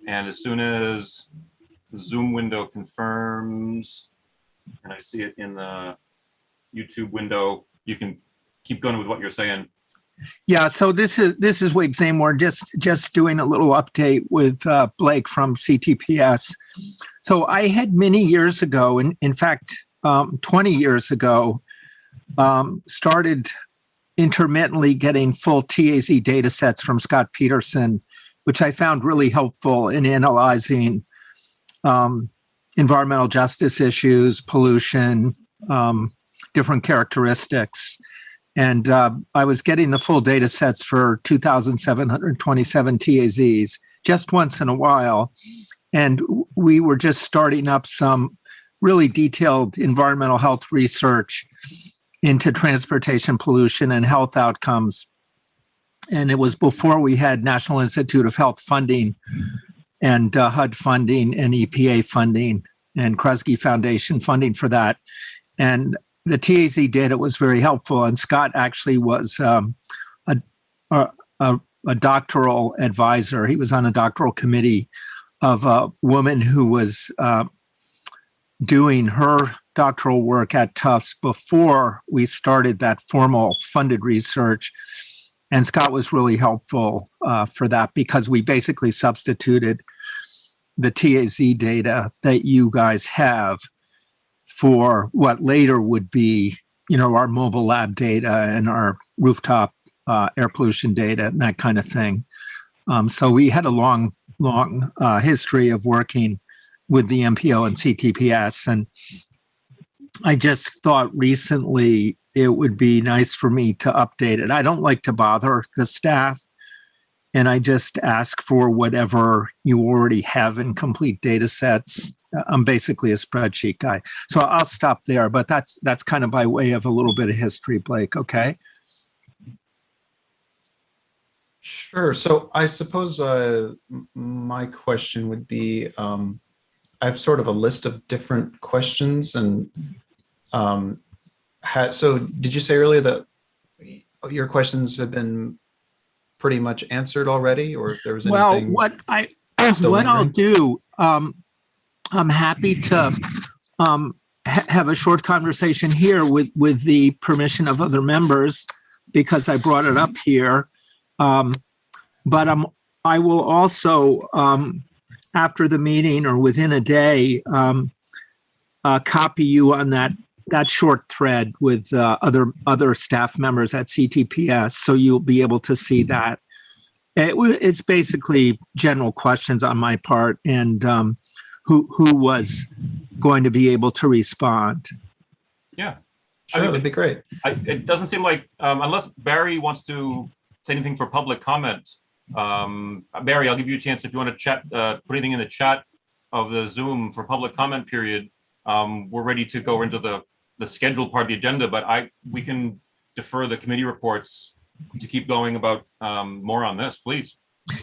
And as soon as the Zoom window confirms, and I see it in the YouTube window, you can keep going with what you're saying. Yeah, so this is Wig Zamor, just doing a little update with Blake from CTPS. So I had many years ago, in fact, 20 years ago, started intermittently getting full TAZ data sets from Scott Peterson, which I found really helpful in analyzing environmental justice issues, pollution, different characteristics. And I was getting the full data sets for 2,727 TAZs just once in a while. And we were just starting up some really detailed environmental health research into transportation pollution and health outcomes. And it was before we had National Institute of Health funding and HUD funding and EPA funding and Kresge Foundation funding for that. And the TAZ data was very helpful. And Scott actually was a doctoral advisor. He was on a doctoral committee of a woman who was doing her doctoral work at Tufts before we started that formal funded research. And Scott was really helpful for that because we basically substituted the TAZ data that you guys have for what later would be, our mobile lab data and our rooftop air pollution data and that kind of thing. So we had a long history of working with the MPO and CTPS. And I just thought recently it would be nice for me to update it. I don't like to bother the staff, and I just ask for whatever you already have in complete data sets. I'm basically a spreadsheet guy. So I'll stop there, but that's kind of by way of a little bit of history, Blake, okay? Sure. So I suppose my question would be, I have sort of a list of different questions, and so did you say earlier that your questions have been pretty much answered already, or if there was anything? Well, what I'll do, I'm happy to have a short conversation here with the permission of other members because I brought it up here. But I will also, after the meeting or within a day, copy you on that short thread with other staff members at CTPS, so you'll be able to see that. It's basically general questions on my part and who was going to be able to respond. Yeah, sure, that'd be great. It doesn't seem like, unless Barry wants to say anything for public comment. Barry, I'll give you a chance if you want to chat, put anything in the chat of the Zoom for public comment period. We're ready to go into the scheduled part of the agenda, but we can defer the committee reports to keep going about more on this, please.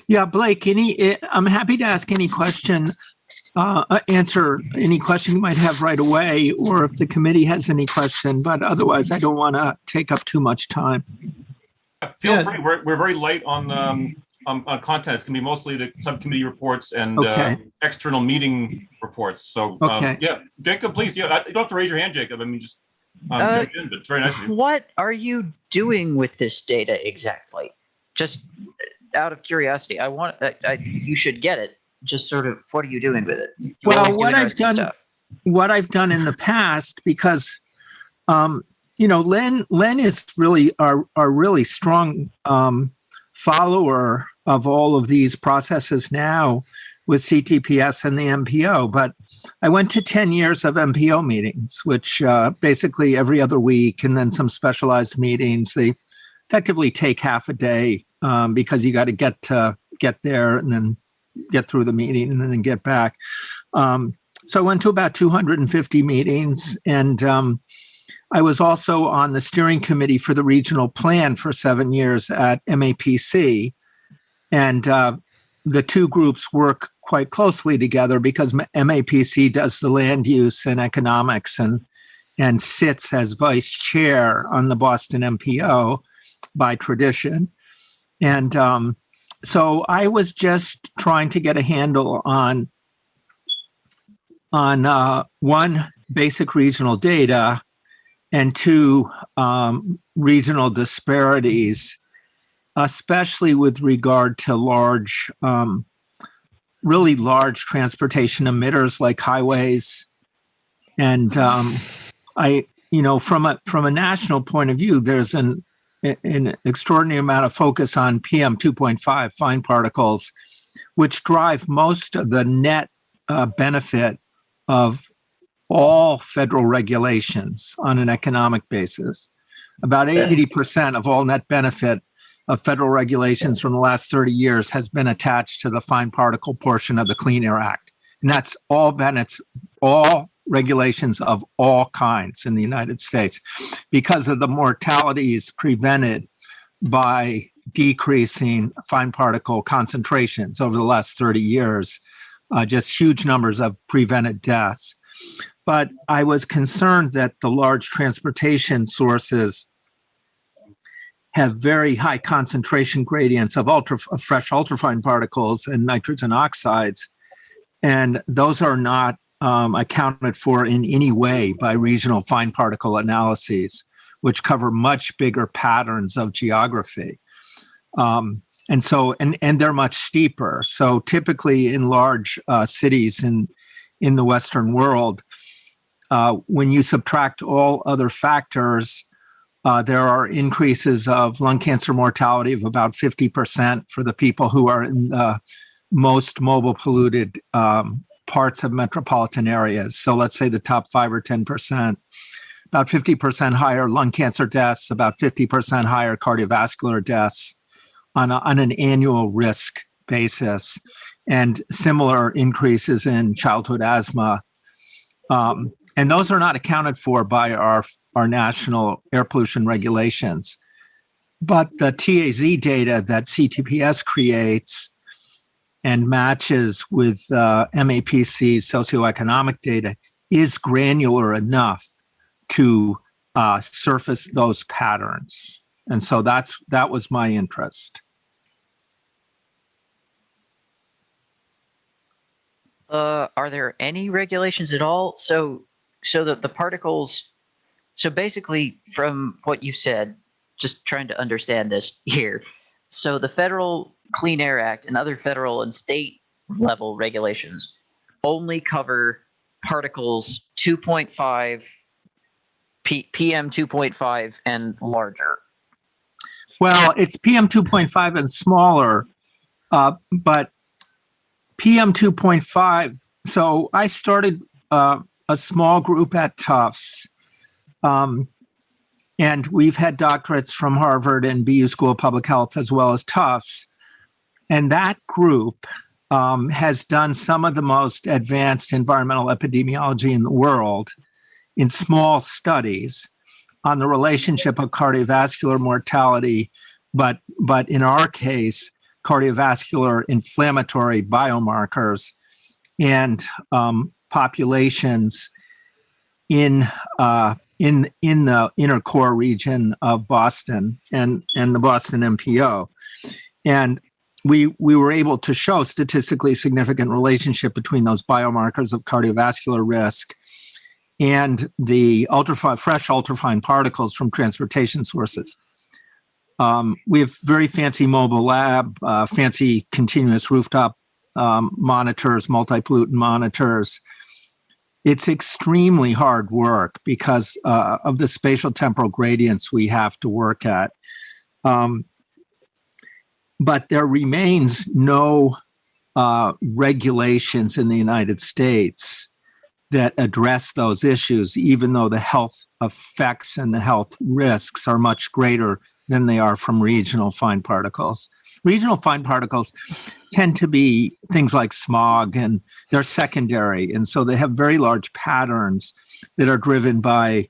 Yeah, Blake, I'm happy to ask any question, answer any question you might have right away, or if the committee has any question, but otherwise I don't want to take up too much time. Feel free. We're very light on content. It's going to be mostly the subcommittee reports and external meeting reports. So yeah, Jacob, please. Yeah, you don't have to raise your hand, Jacob. I mean, just jump in, but it's very nice of you. What are you doing with this data exactly? Just out of curiosity, you should get it. Just sort of, what are you doing with it? Well, what I've done in the past, because Len is really our really strong follower of all of these processes now with CTPS and the MPO. But I went to 10 years of MPO meetings, which basically every other week, and then some specialized meetings. They effectively take half a day because you got to get there and then get through the meeting and then get back. So I went to about 250 meetings, and I was also on the steering committee for the regional plan for 7 years at MAPC. And the two groups work quite closely together because MAPC does the land use and economics and sits as vice chair on the Boston MPO by tradition. And so I was just trying to get a handle on one, basic regional data, and two, regional disparities, especially with regard to really large transportation emitters like highways. And from a national point of view, there's an extraordinary amount of focus on PM 2.5 fine particles, which drive most of the net benefit of all federal regulations on an economic basis. About 80% of all net benefit of federal regulations from the last 30 years has been attached to the fine particle portion of the Clean Air Act. And that's all regulations of all kinds in the United States because of the mortalities prevented by decreasing fine particle concentrations over the last 30 years, just huge numbers of prevented deaths. But I was concerned that the large transportation sources have very high concentration gradients of fresh ultrafine particles and nitrogen oxides, and those are not accounted for in any way by regional fine particle analyses, which cover much bigger patterns of geography. And they're much steeper. So typically in large cities in the Western world, when you subtract all other factors, there are increases of lung cancer mortality of about 50% for the people who are in the most mobile polluted parts of metropolitan areas. So let's say the top 5 or 10%, about 50% higher lung cancer deaths, about 50% higher cardiovascular deaths on an annual risk basis, and similar increases in childhood asthma. And those are not accounted for by our national air pollution regulations. But the TAZ data that CTPS creates and matches with MAPC's socioeconomic data is granular enough to surface those patterns. And so that was my interest. Are there any regulations at all? So that the particles, so basically from what you said, just trying to understand this here. So the Federal Clean Air Act and other federal and state level regulations only cover particles 2.5, PM 2.5 and larger. Well, it's PM 2.5 and smaller, but PM 2.5. So I started a small group at Tufts, and we've had doctorates from Harvard and BU School of Public Health as well as Tufts. And that group has done some of the most advanced environmental epidemiology in the world in small studies on the relationship of cardiovascular mortality, but in our case, cardiovascular inflammatory biomarkers and populations in the inner core region of Boston and the Boston MPO. And we were able to show statistically significant relationship between those biomarkers of cardiovascular risk and the fresh ultrafine particles from transportation sources. We have very fancy mobile lab, fancy continuous rooftop monitors, multi-pollutant monitors. It's extremely hard work because of the spatial temporal gradients we have to work at. But there remains no regulations in the United States that address those issues, even though the health effects and the health risks are much greater than they are from regional fine particles. Regional fine particles tend to be things like smog, and they're secondary. And so they have very large patterns that are driven by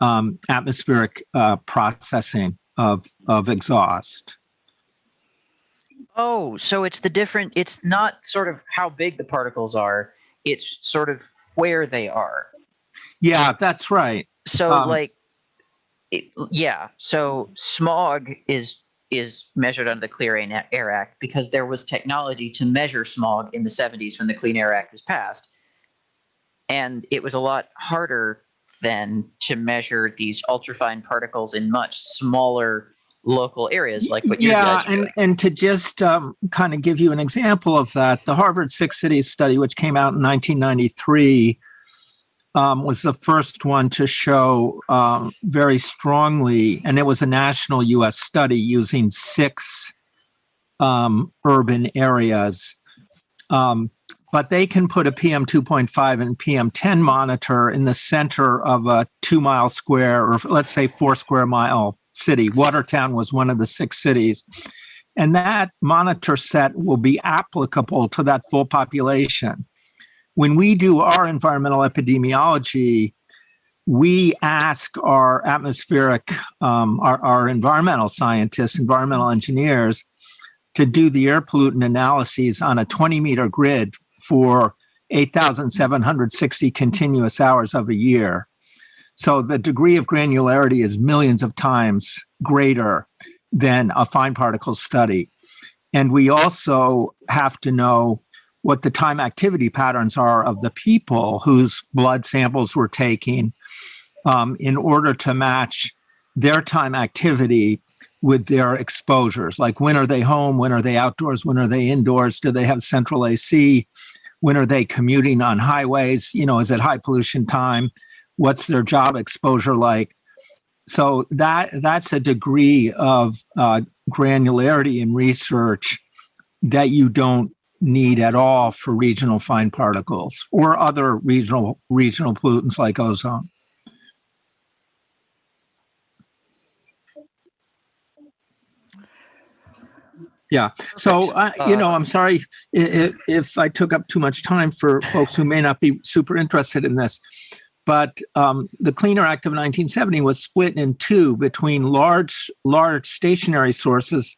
atmospheric processing of exhaust. Oh, so it's not sort of how big the particles are, it's sort of where they are. Yeah, that's right. So so smog is is measured under the Clean Air Act because there was technology to measure smog in the 70s when the Clean Air Act was passed. And it was a lot harder then to measure these ultrafine particles in much smaller local areas like what you guys are doing. And to just kind of give you an example of that, the Harvard Six Cities study, which came out in 1993, was the first one to show very strongly, and it was a national U.S. study using 6 urban areas. But they can put a PM 2.5 and PM 10 monitor in the center of a 2 mile square, or let's say 4 square mile city. Watertown was one of the 6 cities. And that monitor set will be applicable to that full population. When we do our environmental epidemiology, we ask our atmospheric, our environmental scientists, environmental engineers, to do the air pollutant analyses on a 20-meter grid for 8,760 continuous hours of a year. So the degree of granularity is millions of times greater than a fine particle study. And we also have to know what the time activity patterns are of the people whose blood samples we're taking in order to match their time activity with their exposures. Like, when are they home? When are they outdoors? When are they indoors? Do they have central AC? When are they commuting on highways? Is it high pollution time? What's their job exposure like? So that's a degree of granularity in research that you don't need at all for regional fine particles or other regional pollutants like ozone. Yeah. So, I'm sorry if I took up too much time for folks who may not be super interested in this, but the Clean Air Act of 1970 was split in two between large stationary sources,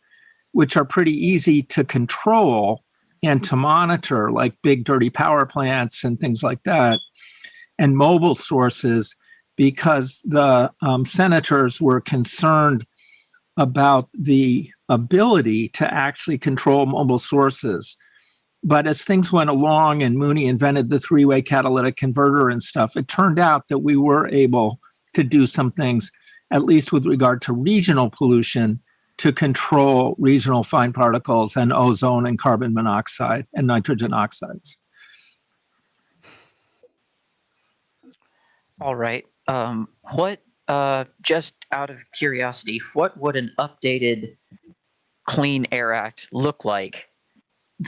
which are pretty easy to control and to monitor, like big dirty power plants and things like that, and mobile sources, because the senators were concerned about the ability to actually control mobile sources. But as things went along and Mooney invented the 3-way catalytic converter and stuff, it turned out that we were able to do some things, at least with regard to regional pollution, to control regional fine particles and ozone and carbon monoxide and nitrogen oxides. All right. Just out of curiosity, what would an updated Clean Air Act look like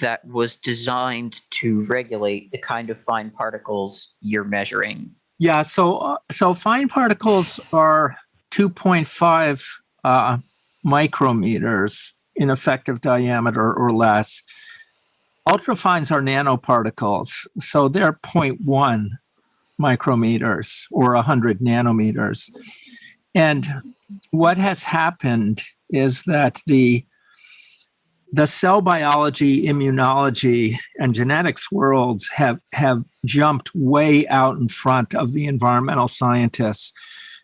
that was designed to regulate the kind of fine particles you're measuring? Yeah, so fine particles are 2.5 micrometers in effective diameter or less. Ultrafines are nanoparticles, so they're 0.1 micrometers or 100 nanometers. And what has happened is that the cell biology, immunology, and genetics worlds have jumped way out in front of the environmental scientists,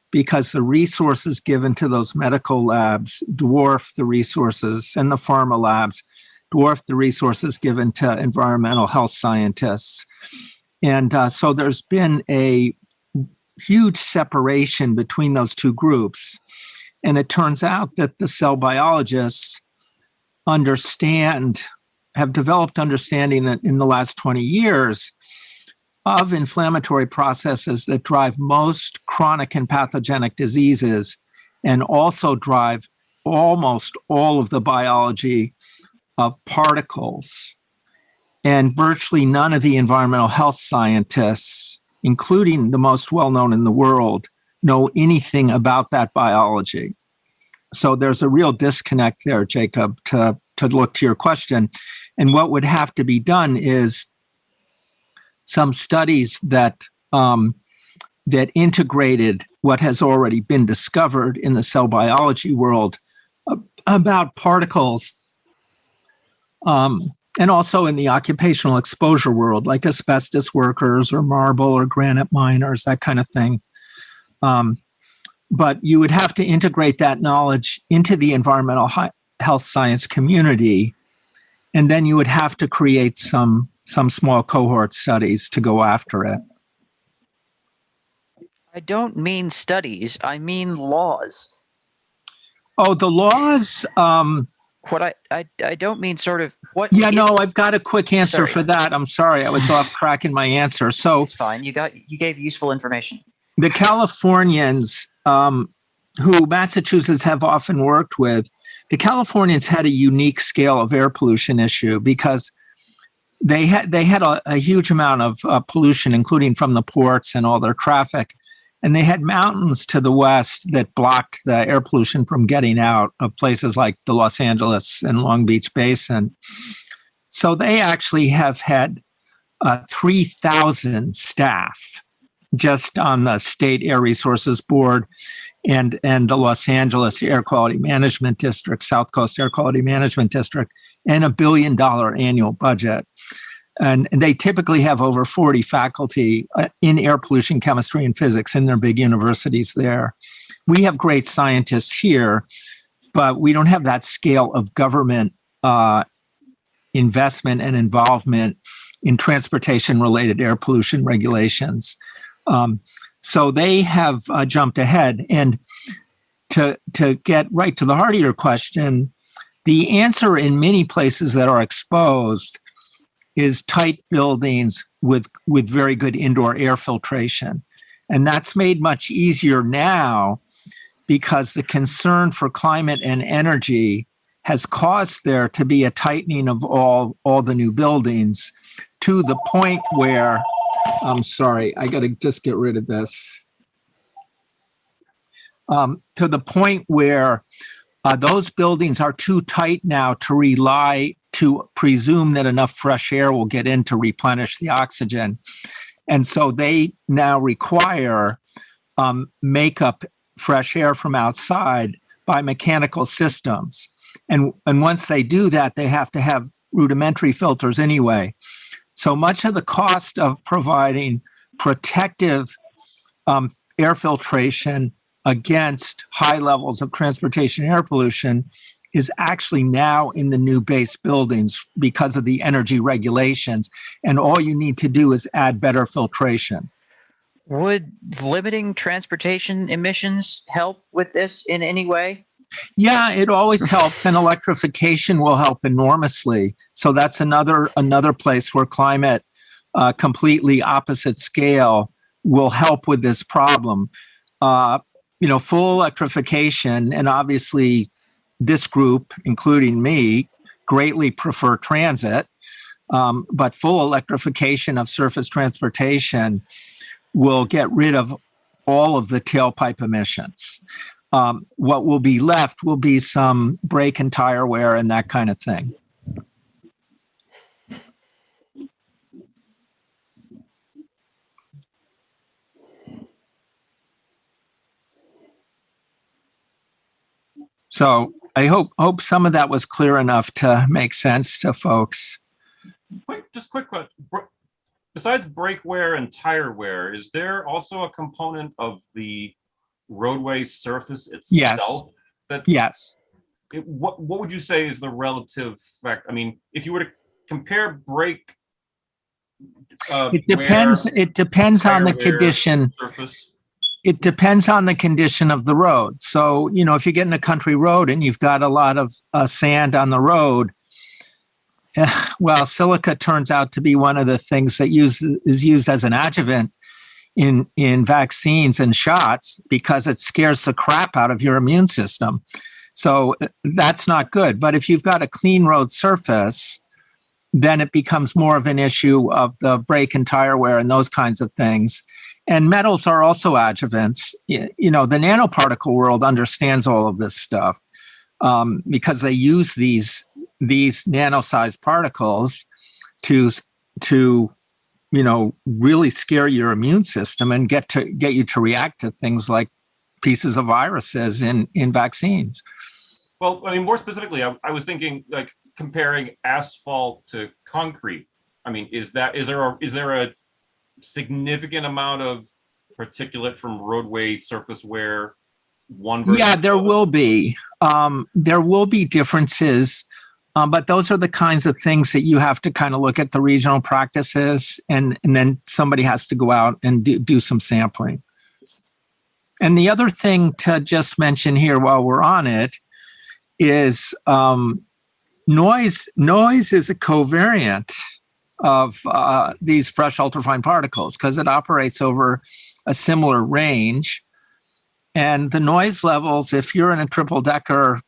because the resources given to those medical labs dwarf the resources, and the pharma labs dwarf the resources given to environmental health scientists. And so there's been a huge separation between those two groups. And it turns out that the cell biologists have developed understanding in the last 20 years of inflammatory processes that drive most chronic and pathogenic diseases, and also drive almost all of the biology of particles. And virtually none of the environmental health scientists, including the most well-known in the world, know anything about that biology. So there's a real disconnect there, Jacob, to look to your question. And what would have to be done is some studies that integrated what has already been discovered in the cell biology world about particles, and also in the occupational exposure world, like asbestos workers or marble or granite miners, that kind of thing. But you would have to integrate that knowledge into the environmental health science community. And then you would have to create some small cohort studies to go after it. I don't mean studies. I mean laws. Oh, the laws. What I don't mean sort of what. Yeah, is- no, I've got a quick answer Sorry. for that. I'm sorry, I was off track in my answer. So It's fine. You gave useful information. the Californians, who Massachusetts have often worked with, the Californians had a unique scale of air pollution issue because they had a huge amount of pollution, including from the ports and all their traffic. And they had mountains to the west that blocked the air pollution from getting out of places like the Los Angeles and Long Beach Basin. So they actually have had 3,000 staff just on the State Air Resources Board and the Los Angeles Air Quality Management District, South Coast Air Quality Management District, and $1 billion annual budget. And they typically have over 40 faculty in air pollution chemistry and physics in their big universities there. We have great scientists here, but we don't have that scale of government investment and involvement in transportation-related air pollution regulations. So they have jumped ahead. And to get right to the heart of your question, the answer in many places that are exposed is tight buildings with very good indoor air filtration. And that's made much easier now because the concern for climate and energy has caused there to be a tightening of all the new buildings to the point where, I'm sorry, I got to just get rid of this. To the point where those buildings are too tight now to presume that enough fresh air will get in to replenish the oxygen. And so they now require makeup fresh air from outside by mechanical systems. And once they do that, they have to have rudimentary filters anyway. So much of the cost of providing protective air filtration against high levels of transportation air pollution is actually now in the new base buildings because of the energy regulations. And all you need to do is add better filtration. Would limiting transportation emissions help with this in any way? Yeah, it always helps, and electrification will help enormously. So that's another place where climate, completely opposite scale, will help with this problem. Full electrification, and obviously this group, including me, greatly prefer transit, but full electrification of surface transportation will get rid of all of the tailpipe emissions. What will be left will be some brake and tire wear and that kind of thing. So I hope some of that was clear enough to make sense to folks. Just quick question. Besides brake wear and tire wear, is there also a component of the roadway surface itself? Yes. What would you say is the relative effect? I mean, if you were to compare brake, It depends on the condition. Surface. It depends on the condition of the road. So, if you get in a country road and you've got a lot of sand on the road, well, silica turns out to be one of the things that is used as an adjuvant in vaccines and shots because it scares the crap out of your immune system. So that's not good. But if you've got a clean road surface, then it becomes more of an issue of the brake and tire wear and those kinds of things. And metals are also adjuvants. The nanoparticle world understands all of this stuff because they use these nano-sized particles to really scare your immune system and get you to react to things like pieces of viruses in vaccines. Well, I mean, more specifically, I was thinking like comparing asphalt to concrete. I mean, is there a significant amount of particulate from roadway surface wear one versus Yeah, the there other? will be. There will be differences, but those are the kinds of things that you have to kind of look at the regional practices, and then somebody has to go out and do some sampling. And the other thing to just mention here while we're on it is noise. Noise is a covariant of these fresh ultrafine particles because it operates over a similar range. And the noise levels, if you're in a triple decker,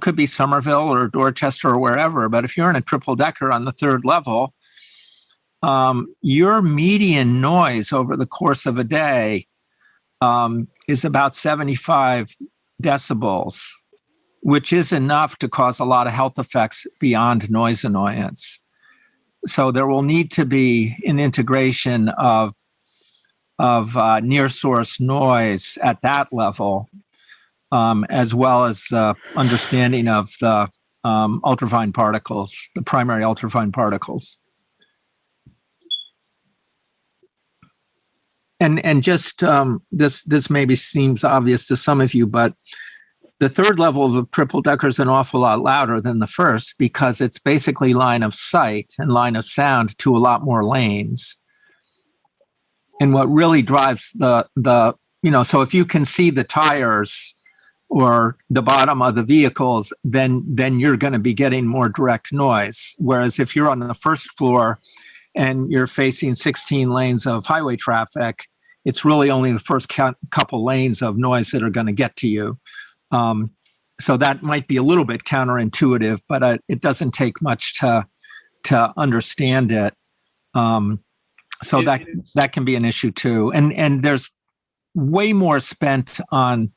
could be Somerville or Dorchester or wherever, but if you're in a triple decker on the third level, your median noise over the course of a day is about 75 decibels, which is enough to cause a lot of health effects beyond noise annoyance. So there will need to be an integration of near source noise at that level, as well as the understanding of the ultrafine particles, the primary ultrafine particles. And just this maybe seems obvious to some of you, but the third level of a triple decker is an awful lot louder than the first because it's basically line of sight and line of sound to a lot more lanes. And what really drives so if you can see the tires or the bottom of the vehicles, then you're going to be getting more direct noise. Whereas if you're on the first floor and you're facing 16 lanes of highway traffic, it's really only the first couple lanes of noise that are going to get to you. So that might be a little bit counterintuitive, but it doesn't take much to understand it. So that can be an issue too. And there's way more spent on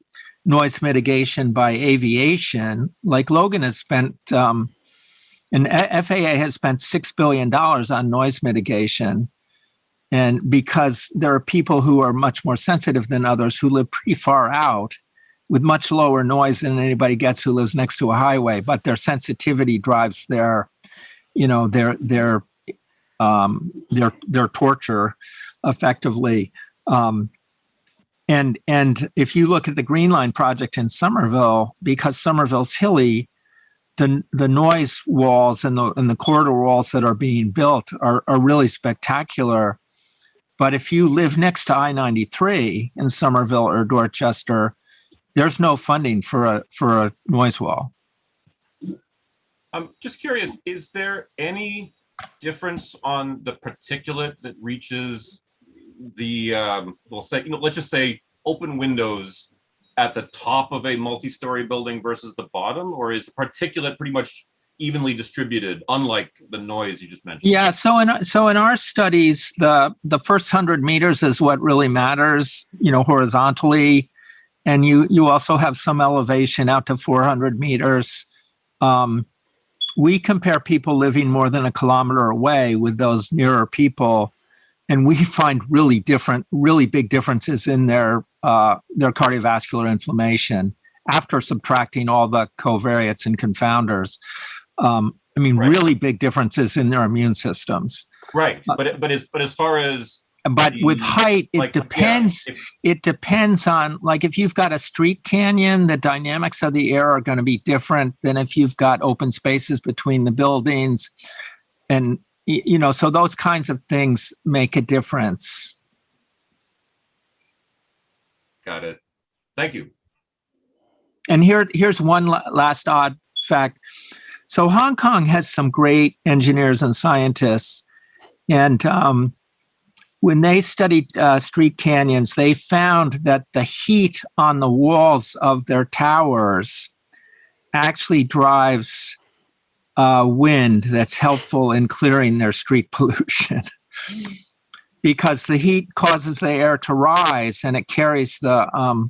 noise mitigation by aviation. Like Logan has spent, and FAA has spent $6 billion on noise mitigation. And because there are people who are much more sensitive than others who live pretty far out with much lower noise than anybody gets who lives next to a highway, but their sensitivity drives their torture effectively. And if you look at the Green Line project in Somerville, because Somerville's hilly, the noise walls and the corridor walls that are being built are really spectacular. But if you live next to I-93 in Somerville or Dorchester, there's no funding for a noise wall. I'm just curious, is there any difference on the particulate that reaches the, let's just say open windows at the top of a multi-story building versus the bottom, or is the particulate pretty much evenly distributed, unlike the noise you just mentioned? Yeah, so in our studies, the first 100 meters is what really matters, horizontally, and you also have some elevation out to 400 meters. We compare people living more than a kilometer away with those nearer people, and we find really big differences in their cardiovascular inflammation after subtracting all the covariates and confounders. Right. Really big differences in their immune systems. Right, but as far as with height, it depends. Yeah, it depends on, like, if you've got a street canyon, the dynamics of the air are going to be different than if you've got open spaces between the buildings, and so those kinds of things make a difference. Got it. Thank you. And here's one last odd fact. So Hong Kong has some great engineers and scientists, and when they studied street canyons, they found that the heat on the walls of their towers actually drives wind that's helpful in clearing their street pollution. Because the heat causes the air to rise and it carries the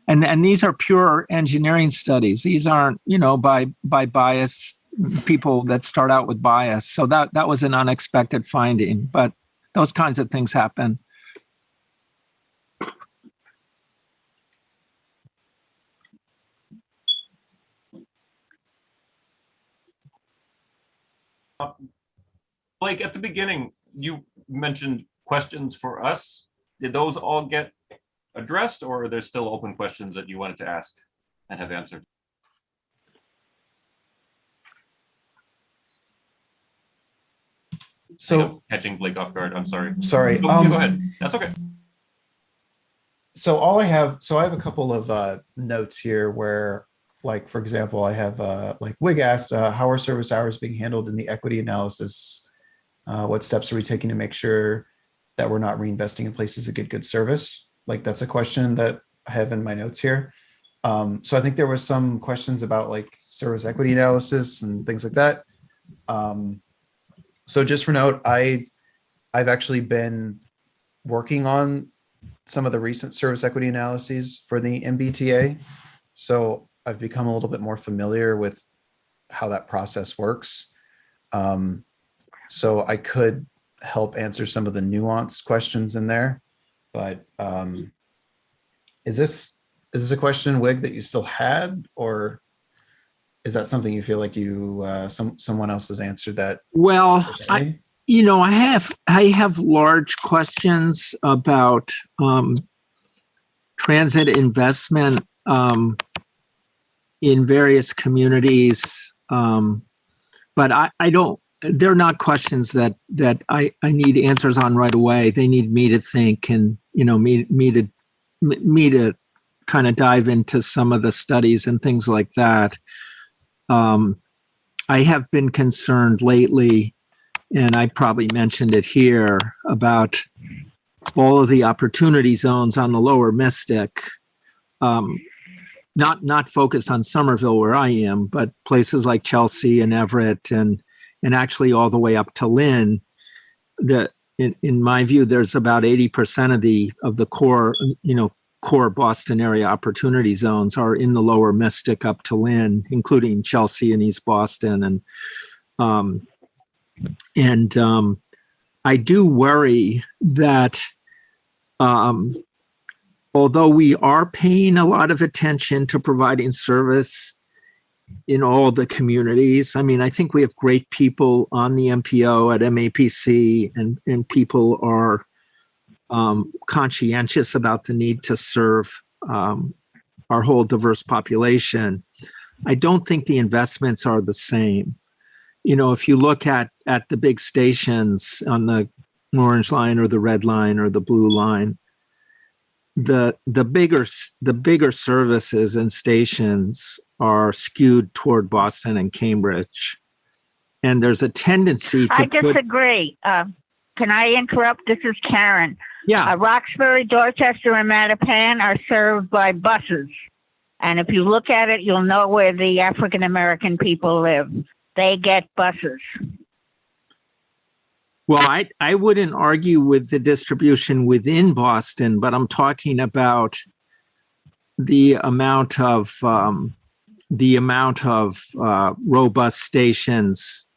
and these are pure engineering studies. These aren't, by bias, people that start out with bias. So that was an unexpected finding, but those kinds of things happen. Blake, at the beginning, you mentioned questions for us. Did those all get addressed, or are there still open questions that you wanted to ask and have answered? So Catching Blake off guard. I'm sorry. sorry. Oh, you go ahead. That's okay. So I have a couple of notes here where, like, for example, I have like Wig asked, how are service hours being handled in the equity analysis? What steps are we taking to make sure that we're not reinvesting in places that get good service? Like, that's a question that I have in my notes here. So I think there was some questions about like service equity analysis and things like that. So just for note, I've actually been working on some of the recent service equity analyses for the MBTA. So I've become a little bit more familiar with how that process works. So I could help answer some of the nuanced questions in there, but is this a question, Wig, that you still had, or is that something you feel like you someone else has answered that? Well, I have large questions about transit investment in various communities, but I don't. They're not questions that I need answers on right away. They need me to think and me to kind of dive into some of the studies and things like that. I have been concerned lately, and I probably mentioned it here, about all of the opportunity zones on the lower Mystic, not focused on Somerville where I am, but places like Chelsea and Everett and actually all the way up to Lynn. In my view, there's about 80% of the core Boston area opportunity zones are in the lower Mystic up to Lynn, including Chelsea and East Boston. And I do worry that although we are paying a lot of attention to providing service in all the communities, I mean, I think we have great people on the MPO at MAPC, and people are conscientious about the need to serve our whole diverse population. I don't think the investments are the same. If you look at the big stations on the orange line or the red line or the blue line, the bigger services and stations are skewed toward Boston and Cambridge, and there's a tendency to. I disagree. Can I interrupt? This is Karen. Yeah. Roxbury, Dorchester, and Mattapan are served by buses. And if you look at it, you'll know where the African American people live. They get buses. Well, I wouldn't argue with the distribution within Boston, but I'm talking about the amount of robust stations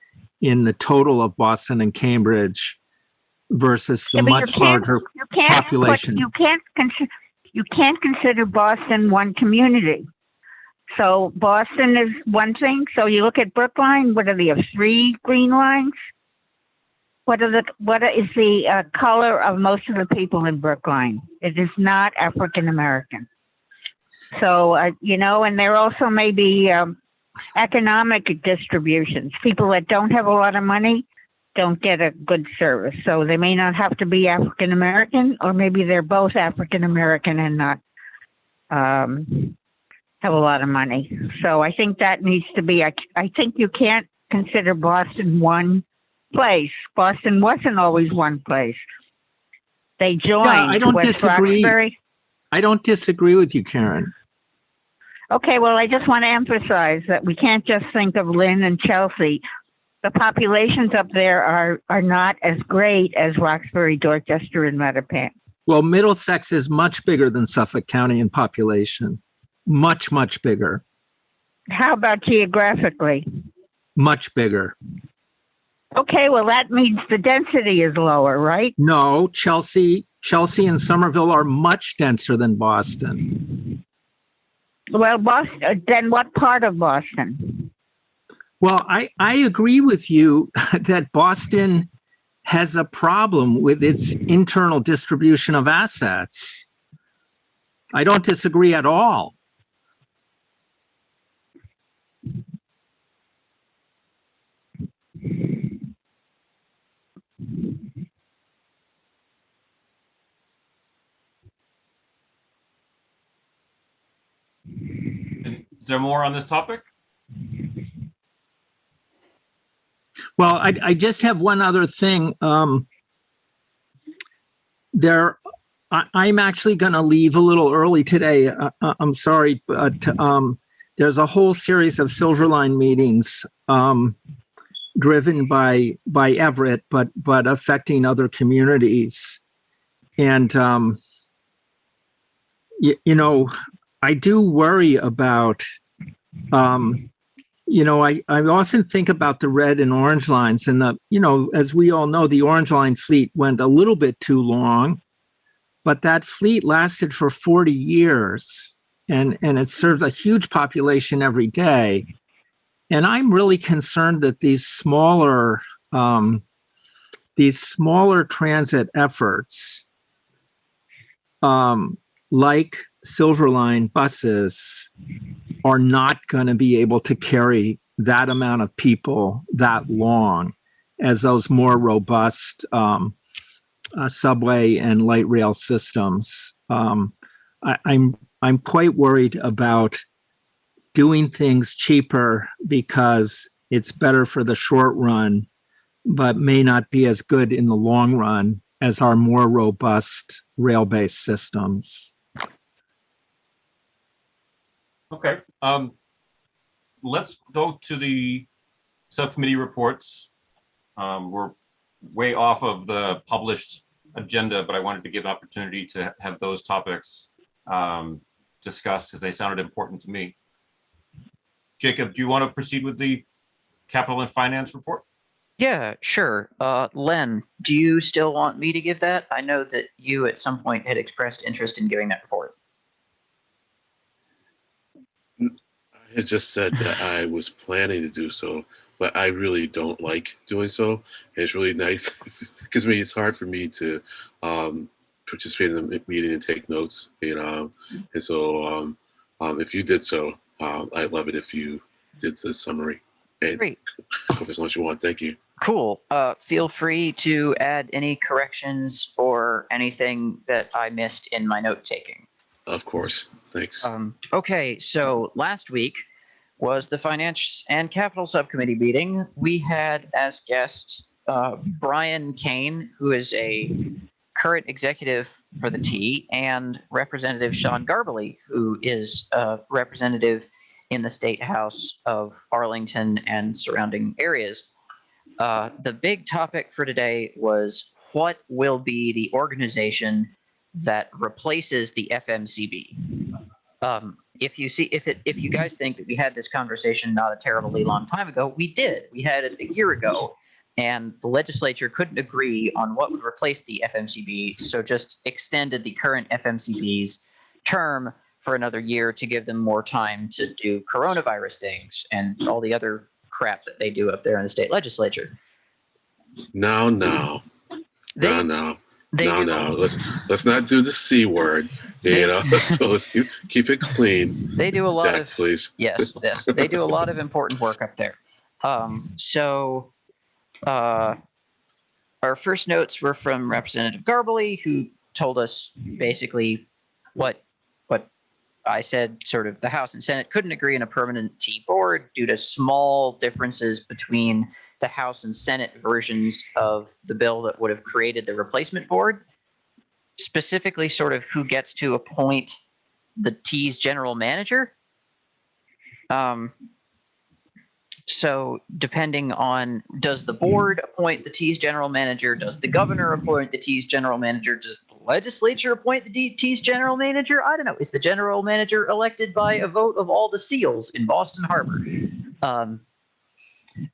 in the total of Boston and Cambridge versus the much larger population. You can't consider Boston one community. So Boston is one thing. So you look at Brookline. What are the 3 green lines? What is the color of most of the people in Brookline? It is not African American. So and there also may be economic distributions. People that don't have a lot of money don't get a good service. So they may not have to be African American, or maybe they're both African American and not have a lot of money. So I think that needs to be. I think you can't consider Boston one place. Boston wasn't always one place. They joined. I don't West disagree. Roxbury. I don't disagree with you, Karen. Okay, well, I just want to emphasize that we can't just think of Lynn and Chelsea. The populations up there are not as great as Roxbury, Dorchester, and Mattapan. Well, Middlesex is much bigger than Suffolk County in population. Much, much bigger. How about geographically? Much bigger. Okay, well, that means the density is lower, right? No, Chelsea and Somerville are much denser than Boston. Well, Boston, then what part of Boston? Well, I agree with you that Boston has a problem with its internal distribution of assets. I don't disagree at all. Is there more on this topic? Well, I just have one other thing. I'm actually going to leave a little early today. I'm sorry, but there's a whole series of Silverline meetings driven by Everett, but affecting other communities. And you know, I do worry about. You know, I often think about the red and orange lines, and as we all know, the orange line fleet went a little bit too long, but that fleet lasted for 40 years and it served a huge population every day. And I'm really concerned that these smaller transit efforts, like Silverline buses, are not going to be able to carry that amount of people that long as those more robust subway and light rail systems. I'm quite worried about doing things cheaper because it's better for the short run, but may not be as good in the long run as our more robust rail-based systems. Okay. Let's go to the subcommittee reports. We're way off of the published agenda, but I wanted to give an opportunity to have those topics discussed because they sounded important to me. Jacob, do you want to proceed with the capital and finance report? Yeah, sure. Len, do you still want me to give that? I know that you at some point had expressed interest in giving that report. I had just said that I was planning to do so, but I really don't like doing so. And it's really nice because it's hard for me to participate in the meeting and take notes, and so if you did so, I'd love it if you did the summary. And Great. as long as you want, thank you. Cool. Feel free to add any corrections or anything that I missed in my note taking. Of course. Thanks. Okay, so last week was the Finance and Capital Subcommittee meeting. We had as guest Brian Kane, who is a current executive for the T, and Representative Sean Garbely, who is a representative in the State House of Arlington and surrounding areas. The big topic for today was what will be the organization that replaces the FMCB. If you guys think that we had this conversation not a terribly long time ago, we did. We had it a year ago, and the legislature couldn't agree on what would replace the FMCB, so just extended the current FMCB's term for another year to give them more time to do coronavirus things and all the other crap that they do up there in the state legislature. No. They Let's not do the C word. So let's keep it clean. They do a lot Jack, of please. Yes. They do a lot of important work up there. Our first notes were from Representative Garbely, who told us basically what I said. Sort of the House and Senate couldn't agree on a permanent T board due to small differences between the House and Senate versions of the bill that would have created the replacement board. Specifically, sort of who gets to appoint the T's general manager. So depending on, does the board appoint the T's general manager? Does the governor appoint the T's general manager? Does the legislature appoint the T's general manager? I don't know. Is the general manager elected by a vote of all the seals in Boston Harbor?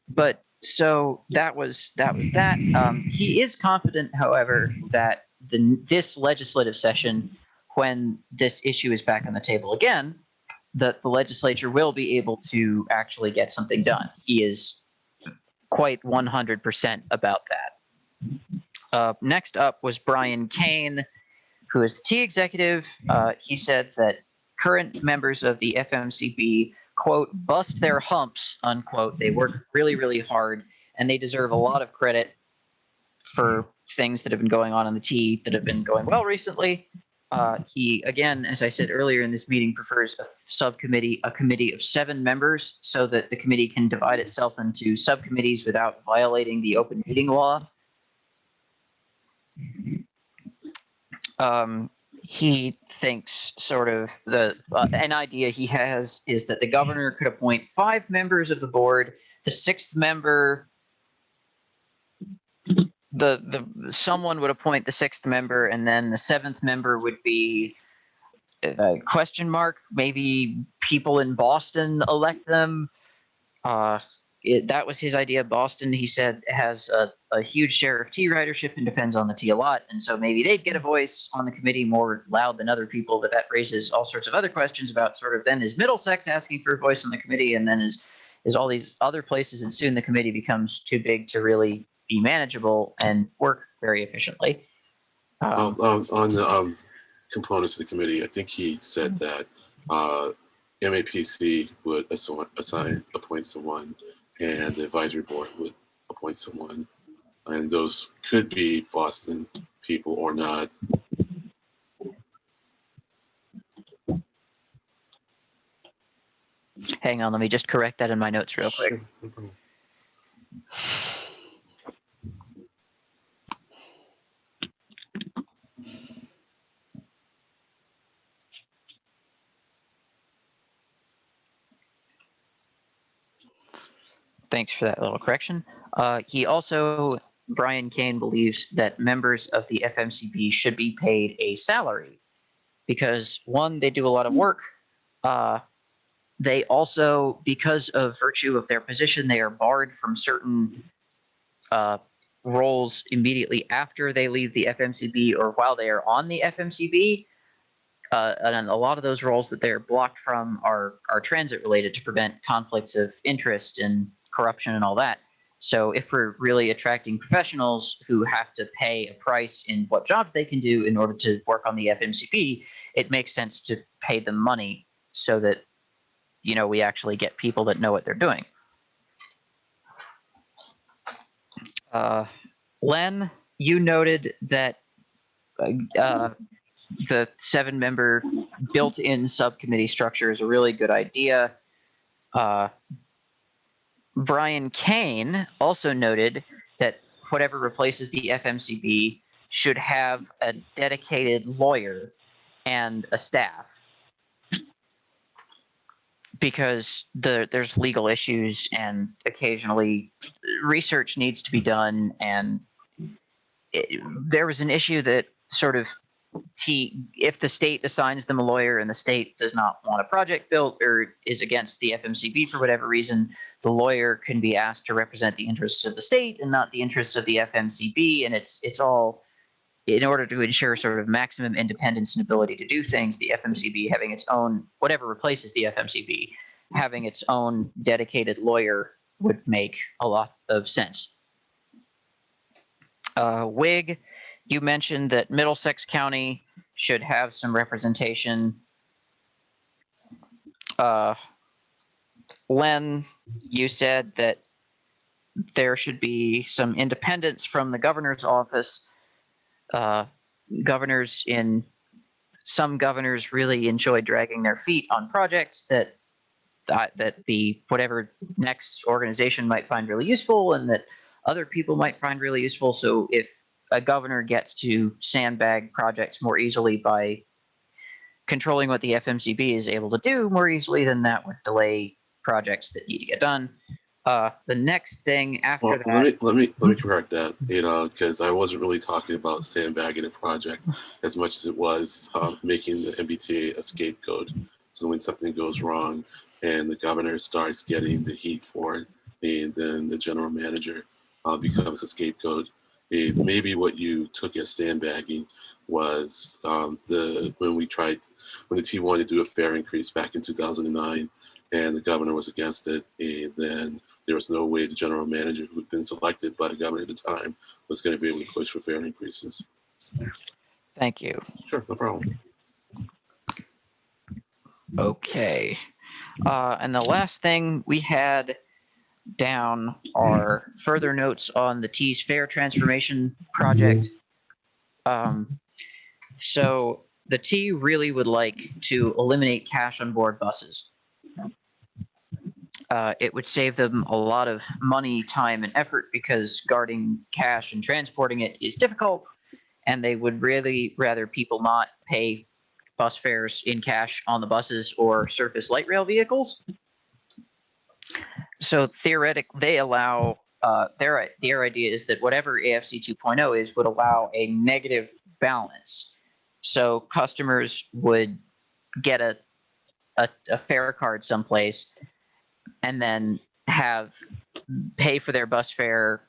But so that was that. He is confident, however, that this legislative session, when this issue is back on the table again, that the legislature will be able to actually get something done. He is quite 100% about that. Next up was Brian Kane, who is the T executive, he said that current members of the FMCB, quote, bust their humps, unquote. They work really, really hard, and they deserve a lot of credit for things that have been going on in the T that have been going well recently. He, again, as I said earlier in this meeting, prefers a committee of 7 members so that the committee can divide itself into subcommittees without violating the open meeting law. He thinks sort of an idea he has is that the governor could appoint 5 members of the board. The 6th member, someone would appoint the 6th member, and then the 7th member would be question mark. Maybe people in Boston elect them. That was his idea. Boston, he said, has a huge share of T ridership and depends on the T a lot. And so maybe they'd get a voice on the committee more loud than other people, but that raises all sorts of other questions about sort of then is Middlesex asking for a voice on the committee, and then is all these other places, and soon the committee becomes too big to really be manageable and work very efficiently. On the components of the committee, I think he said that MAPC would appoint someone, and the advisory board would appoint someone, and those could be Boston people or not. Hang on, let me just correct that in my notes real quick. Sure, no problem. Thanks for that little correction. He also, Brian Kane, believes that members of the FMCB should be paid a salary because, one, they do a lot of work. They also, because of virtue of their position, they are barred from certain roles immediately after they leave the FMCB or while they are on the FMCB. And a lot of those roles that they're blocked from are transit related to prevent conflicts of interest and corruption and all that. So if we're really attracting professionals who have to pay a price in what jobs they can do in order to work on the FMCB, it makes sense to pay them money so that, you know, we actually get people that know what they're doing. Len, you noted that the 7-member built-in subcommittee structure is a really good idea. Brian Kane also noted that whatever replaces the FMCB should have a dedicated lawyer and a staff, because there's legal issues and occasionally research needs to be done. And there was an issue that sort of if the state assigns them a lawyer and the state does not want a project built or is against the FMCB for whatever reason, the lawyer can be asked to represent the interests of the state and not the interests of the FMCB. And it's all in order to ensure sort of maximum independence and ability to do things. The FMCB having its own, whatever replaces the FMCB, having its own dedicated lawyer would make a lot of sense. Wig, you mentioned that Middlesex County should have some representation. Len, you said that there should be some independence from the governor's office. Some governors really enjoy dragging their feet on projects that the whatever next organization might find really useful and that other people might find really useful. So if a governor gets to sandbag projects more easily by controlling what the FMCB is able to do more easily, then that would delay projects that need to get done. The next thing after that. Let me correct that, because I wasn't really talking about sandbagging a project as much as it was making the MBTA a scapegoat. So when something goes wrong and the governor starts getting the heat for it, and then the general manager becomes a scapegoat. Maybe what you took as sandbagging was when the T wanted to do a fare increase back in 2009, and the governor was against it, and then there was no way the general manager, who had been selected by the governor at the time, was going to be able to push for fare increases. Thank you. Sure, no problem. Okay. And the last thing we had down are further notes on the T's fare transformation project. So the T really would like to eliminate cash on board buses. It would save them a lot of money, time, and effort because guarding cash and transporting it is difficult, and they would really rather people not pay bus fares in cash on the buses or surface light rail vehicles. So theoretically, they allow their idea is that whatever AFC 2.0 is would allow a negative balance. So customers would get a fare card someplace and then pay for their bus fare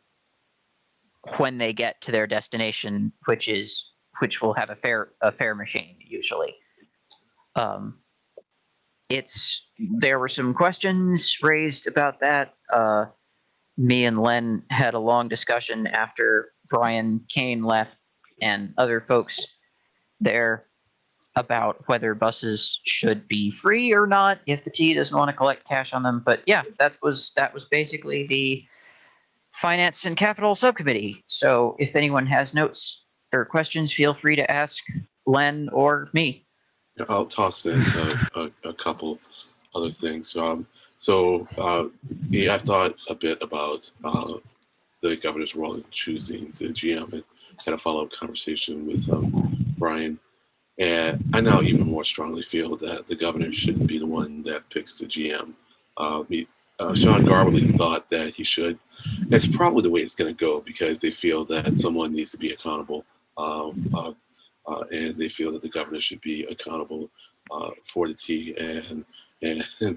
when they get to their destination, which will have a fare machine usually. There were some questions raised about that. Me and Len had a long discussion after Brian Kane left and other folks there about whether buses should be free or not if the T doesn't want to collect cash on them. But yeah, that was basically the Finance and Capital Subcommittee. So if anyone has notes or questions, feel free to ask Len or me. I'll toss in a couple other things. Yeah, I've thought a bit about the governor's role in choosing the GM and had a follow-up conversation with Brian. And I now even more strongly feel that the governor shouldn't be the one that picks the GM. Sean Garberly thought that he should. It's probably the way it's going to go because they feel that someone needs to be accountable. And they feel that the governor should be accountable for the T, and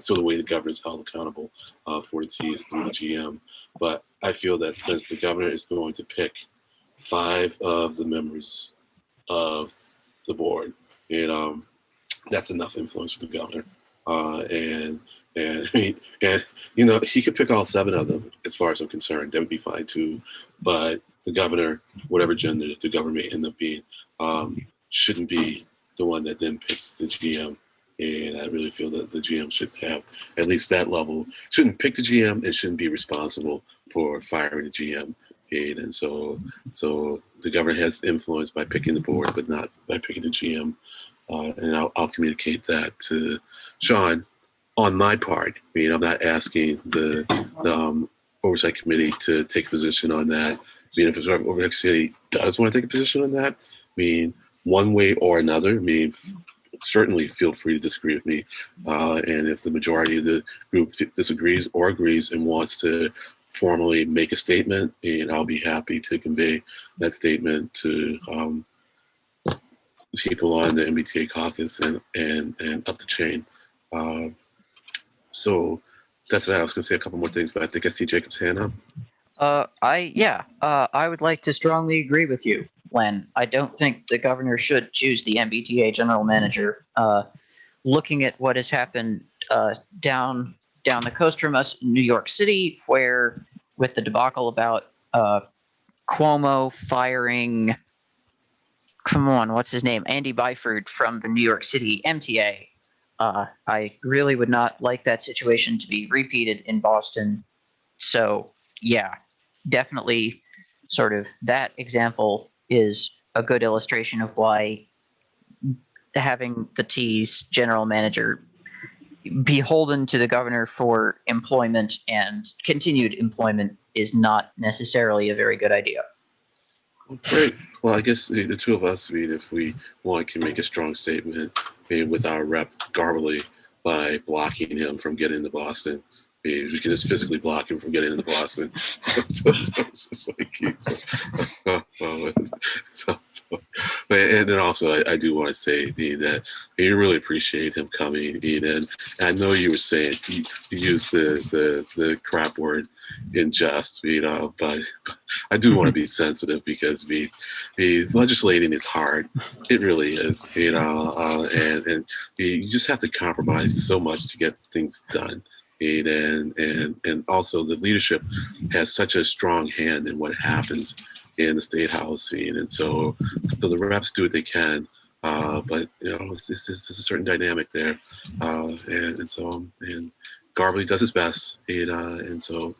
so the way the governor is held accountable for the T is through the GM. But I feel that since the governor is going to pick 5 of the members of the board, and that's enough influence for the governor. And he could pick all 7 of them. As far as I'm concerned, that would be fine too. But the governor, whatever gender the governor may end up being, shouldn't be the one that then picks the GM. And I really feel that the GM should have at least that level. Shouldn't pick the GM and shouldn't be responsible for firing the GM. And so the governor has influence by picking the board, but not by picking the GM. And I'll communicate that to Sean on my part. I'm not asking the Oversight Committee to take a position on that. If the Oversight Committee does want to take a position on that, one way or another, certainly feel free to disagree with me. And if the majority of the group disagrees or agrees and wants to formally make a statement, and I'll be happy to convey that statement to people on the MBTA caucus and up the chain. So that's that. I was going to say a couple more things, but I think I see Jacob's hand up. I would like to strongly agree with you, Len. I don't think the governor should choose the MBTA general manager. Looking at what has happened down the coast from us in New York City, where with the debacle about Cuomo firing, what's his name? Andy Byford from the New York City MTA. I really would not like that situation to be repeated in Boston. So yeah, definitely sort of that example is a good illustration of why having the T's general manager beholden to the governor for employment and continued employment is not necessarily a very good idea. Great. Well, I guess the two of us, if we want, can make a strong statement with our rep Garberly by blocking him from getting into Boston. We can just physically block him from getting into Boston. And then also, I do want to say, Dean, that I really appreciate him coming, Dean. And I know you were saying you used the crap word in jest, but I do want to be sensitive because legislating is hard. It really is, and you just have to compromise so much to get things done. And also the leadership has such a strong hand in what happens in the state house, and so the reps do what they can. But it's a certain dynamic there, and so Garbly does his best, and so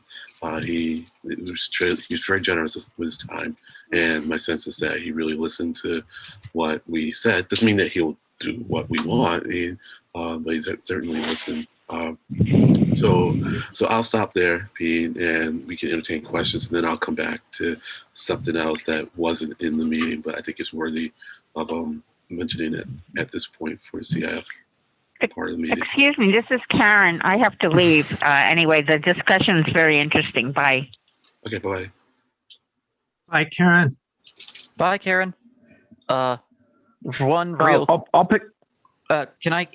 he was very generous with his time, and my sense is that he really listened to what we said. Doesn't mean that he'll do what we want, but he certainly listened. So I'll stop there, Pete, and we can entertain questions, and then I'll come back to something else that wasn't in the meeting, but I think it's worthy of mentioning it at this point for CIF part of the meeting. Excuse me, this is Karen. I have to leave. Anyway, the discussion is very interesting. Bye. Okay, bye. Hi, Karen. Bye, Karen. One real. I'll pick. Can I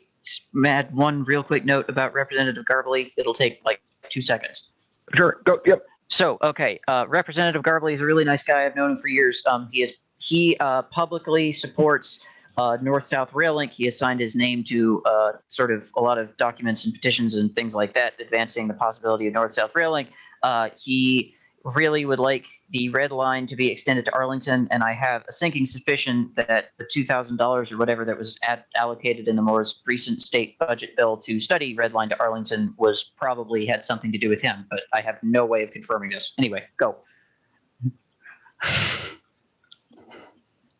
add one real quick note about Representative Garbly? It'll take like 2 seconds. Sure. Go. Yep. So, okay, Representative Garbly is a really nice guy. I've known him for years. He publicly supports North-South Rail Link. He has signed his name to sort of a lot of documents and petitions and things like that, advancing the possibility of North-South Rail Link. He really would like the red line to be extended to Arlington, and I have a sinking suspicion that the $2,000 or whatever that was allocated in the most recent state budget bill to study red line to Arlington was probably had something to do with him, but I have no way of confirming this. Anyway, go.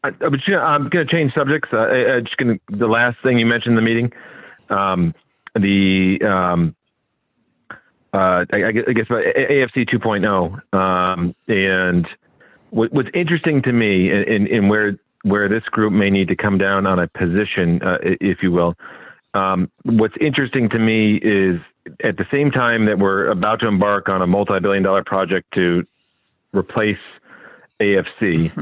I'm going to change subjects. The last thing you mentioned in the meeting, I guess AFC 2.0, and what's interesting to me, and where this group may need to come down on a position, if you will. What's interesting to me is at the same time that we're about to embark on a multi-billion-dollar project to replace AFC.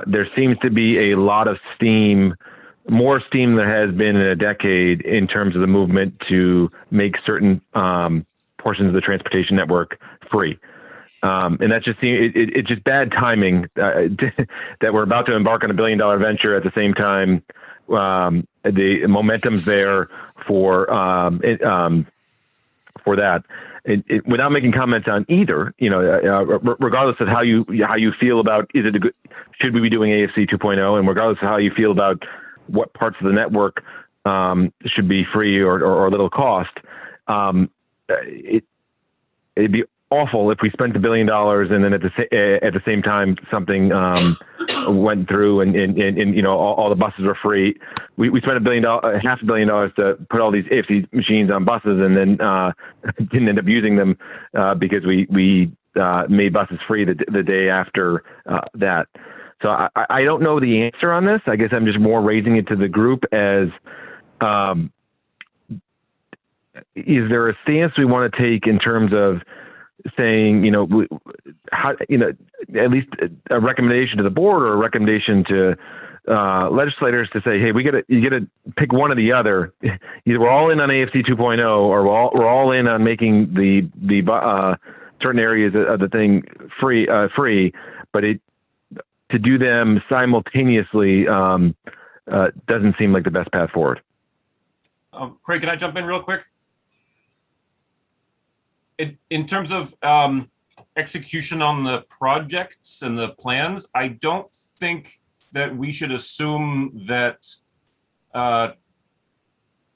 There seems to be a lot of steam, more steam than there has been in a decade in terms of the movement to make certain portions of the transportation network free. And that's just it's just bad timing that we're about to embark on a billion-dollar venture at the same time. The momentum's there for that. Without making comments on either, regardless of how you feel about should we be doing AFC 2.0, and regardless of how you feel about what parts of the network should be free or a little cost, it'd be awful if we spent $1 billion and then at the same time something went through and all the buses were free. We spent $500 million to put all these AFC machines on buses and then didn't end up using them because we made buses free the day after that. So I don't know the answer on this. I guess I'm just more raising it to the group as is there a stance we want to take in terms of saying, at least a recommendation to the board or a recommendation to legislators to say, hey, you got to pick one or the other. Either we're all in on AFC 2.0 or we're all in on making the certain areas of the thing free, but to do them simultaneously doesn't seem like the best path forward. Craig, can I jump in real quick? In terms of execution on the projects and the plans, I don't think that we should assume that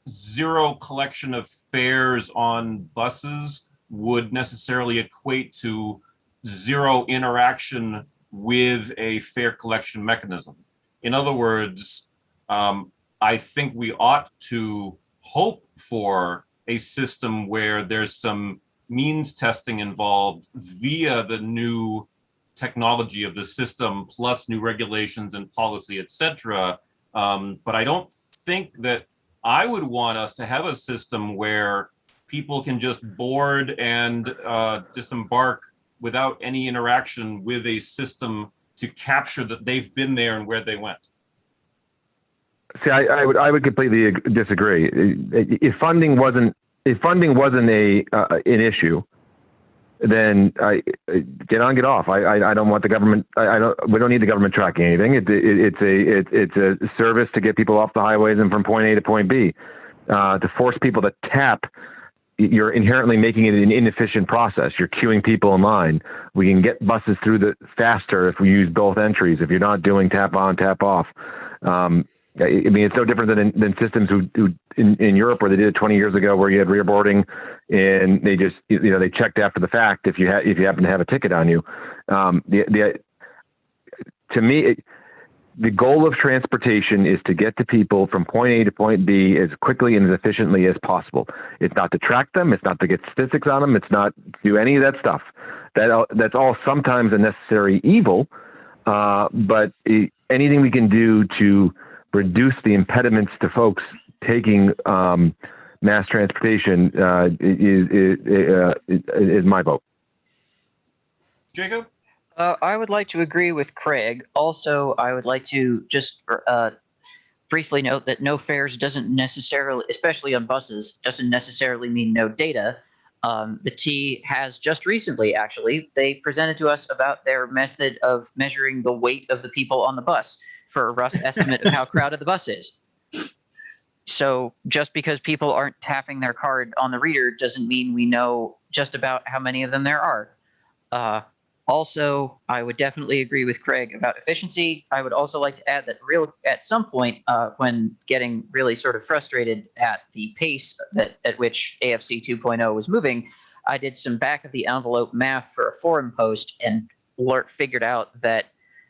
zero collection of fares on buses would necessarily equate to zero interaction with a fare collection mechanism. In other words, I think we ought to hope for a system where there's some means testing involved via the new technology of the system, plus new regulations and policy, etc. But I don't think that I would want us to have a system where people can just board and disembark without any interaction with a system to capture that they've been there and where they went. See, I would completely disagree. If funding wasn't an issue, then get on, get off. I don't want the government. We don't need the government tracking anything. It's a service to get people off the highways and from point A to point B. To force people to tap you're inherently making it an inefficient process. You're queuing people in line. We can get buses through the faster if we use both entries. If you're not doing tap on, tap off. I mean, it's no different than systems who in Europe where they did it 20 years ago, where you had rear boarding, and they just they checked after the fact if you happen to have a ticket on you. To me, the goal of transportation is to get to people from point A to point B as quickly and as efficiently as possible. It's not to track them. It's not to get statistics on them. It's not to do any of that stuff. That's all sometimes a necessary evil. But anything we can do to reduce the impediments to folks taking mass transportation is my vote. Jacob? I would like to agree with Craig. Also, I would like to just briefly note that no fares doesn't necessarily, especially on buses, doesn't necessarily mean no data. The T has just recently, actually, they presented to us about their method of measuring the weight of the people on the bus for a rough estimate of how crowded the bus is. So just because people aren't tapping their card on the reader doesn't mean we know just about how many of them there are. Also, I would definitely agree with Craig about efficiency. I would also like to add that at some point, when getting really sort of frustrated at the pace at which AFC 2.0 was moving, I did some back of the envelope math for a forum post and figured out that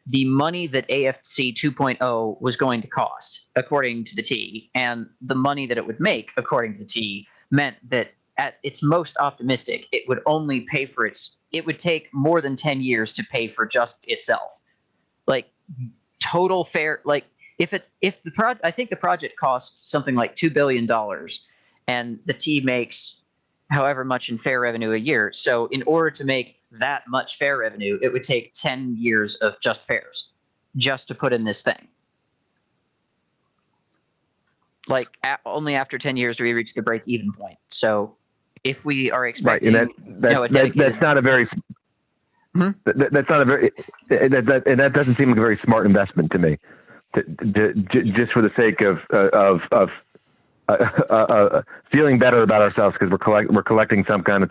the money that AFC 2.0 was going to cost, according to the T, and the money that it would make, according to the T, meant that at its most optimistic, it would only pay for it would take more than 10 years to pay for just itself. Like total fare, like I think the project cost something like $2 billion and the T makes however much in fare revenue a year. So in order to make that much fare revenue, it would take 10 years of just fares just to put in this thing. Like only after 10 years do we reach the break even point. So if we are expecting, right, and that's not a very, that's not a very, that doesn't seem like a very smart investment to me. Just for the sake of feeling better about ourselves because we're collecting some kind of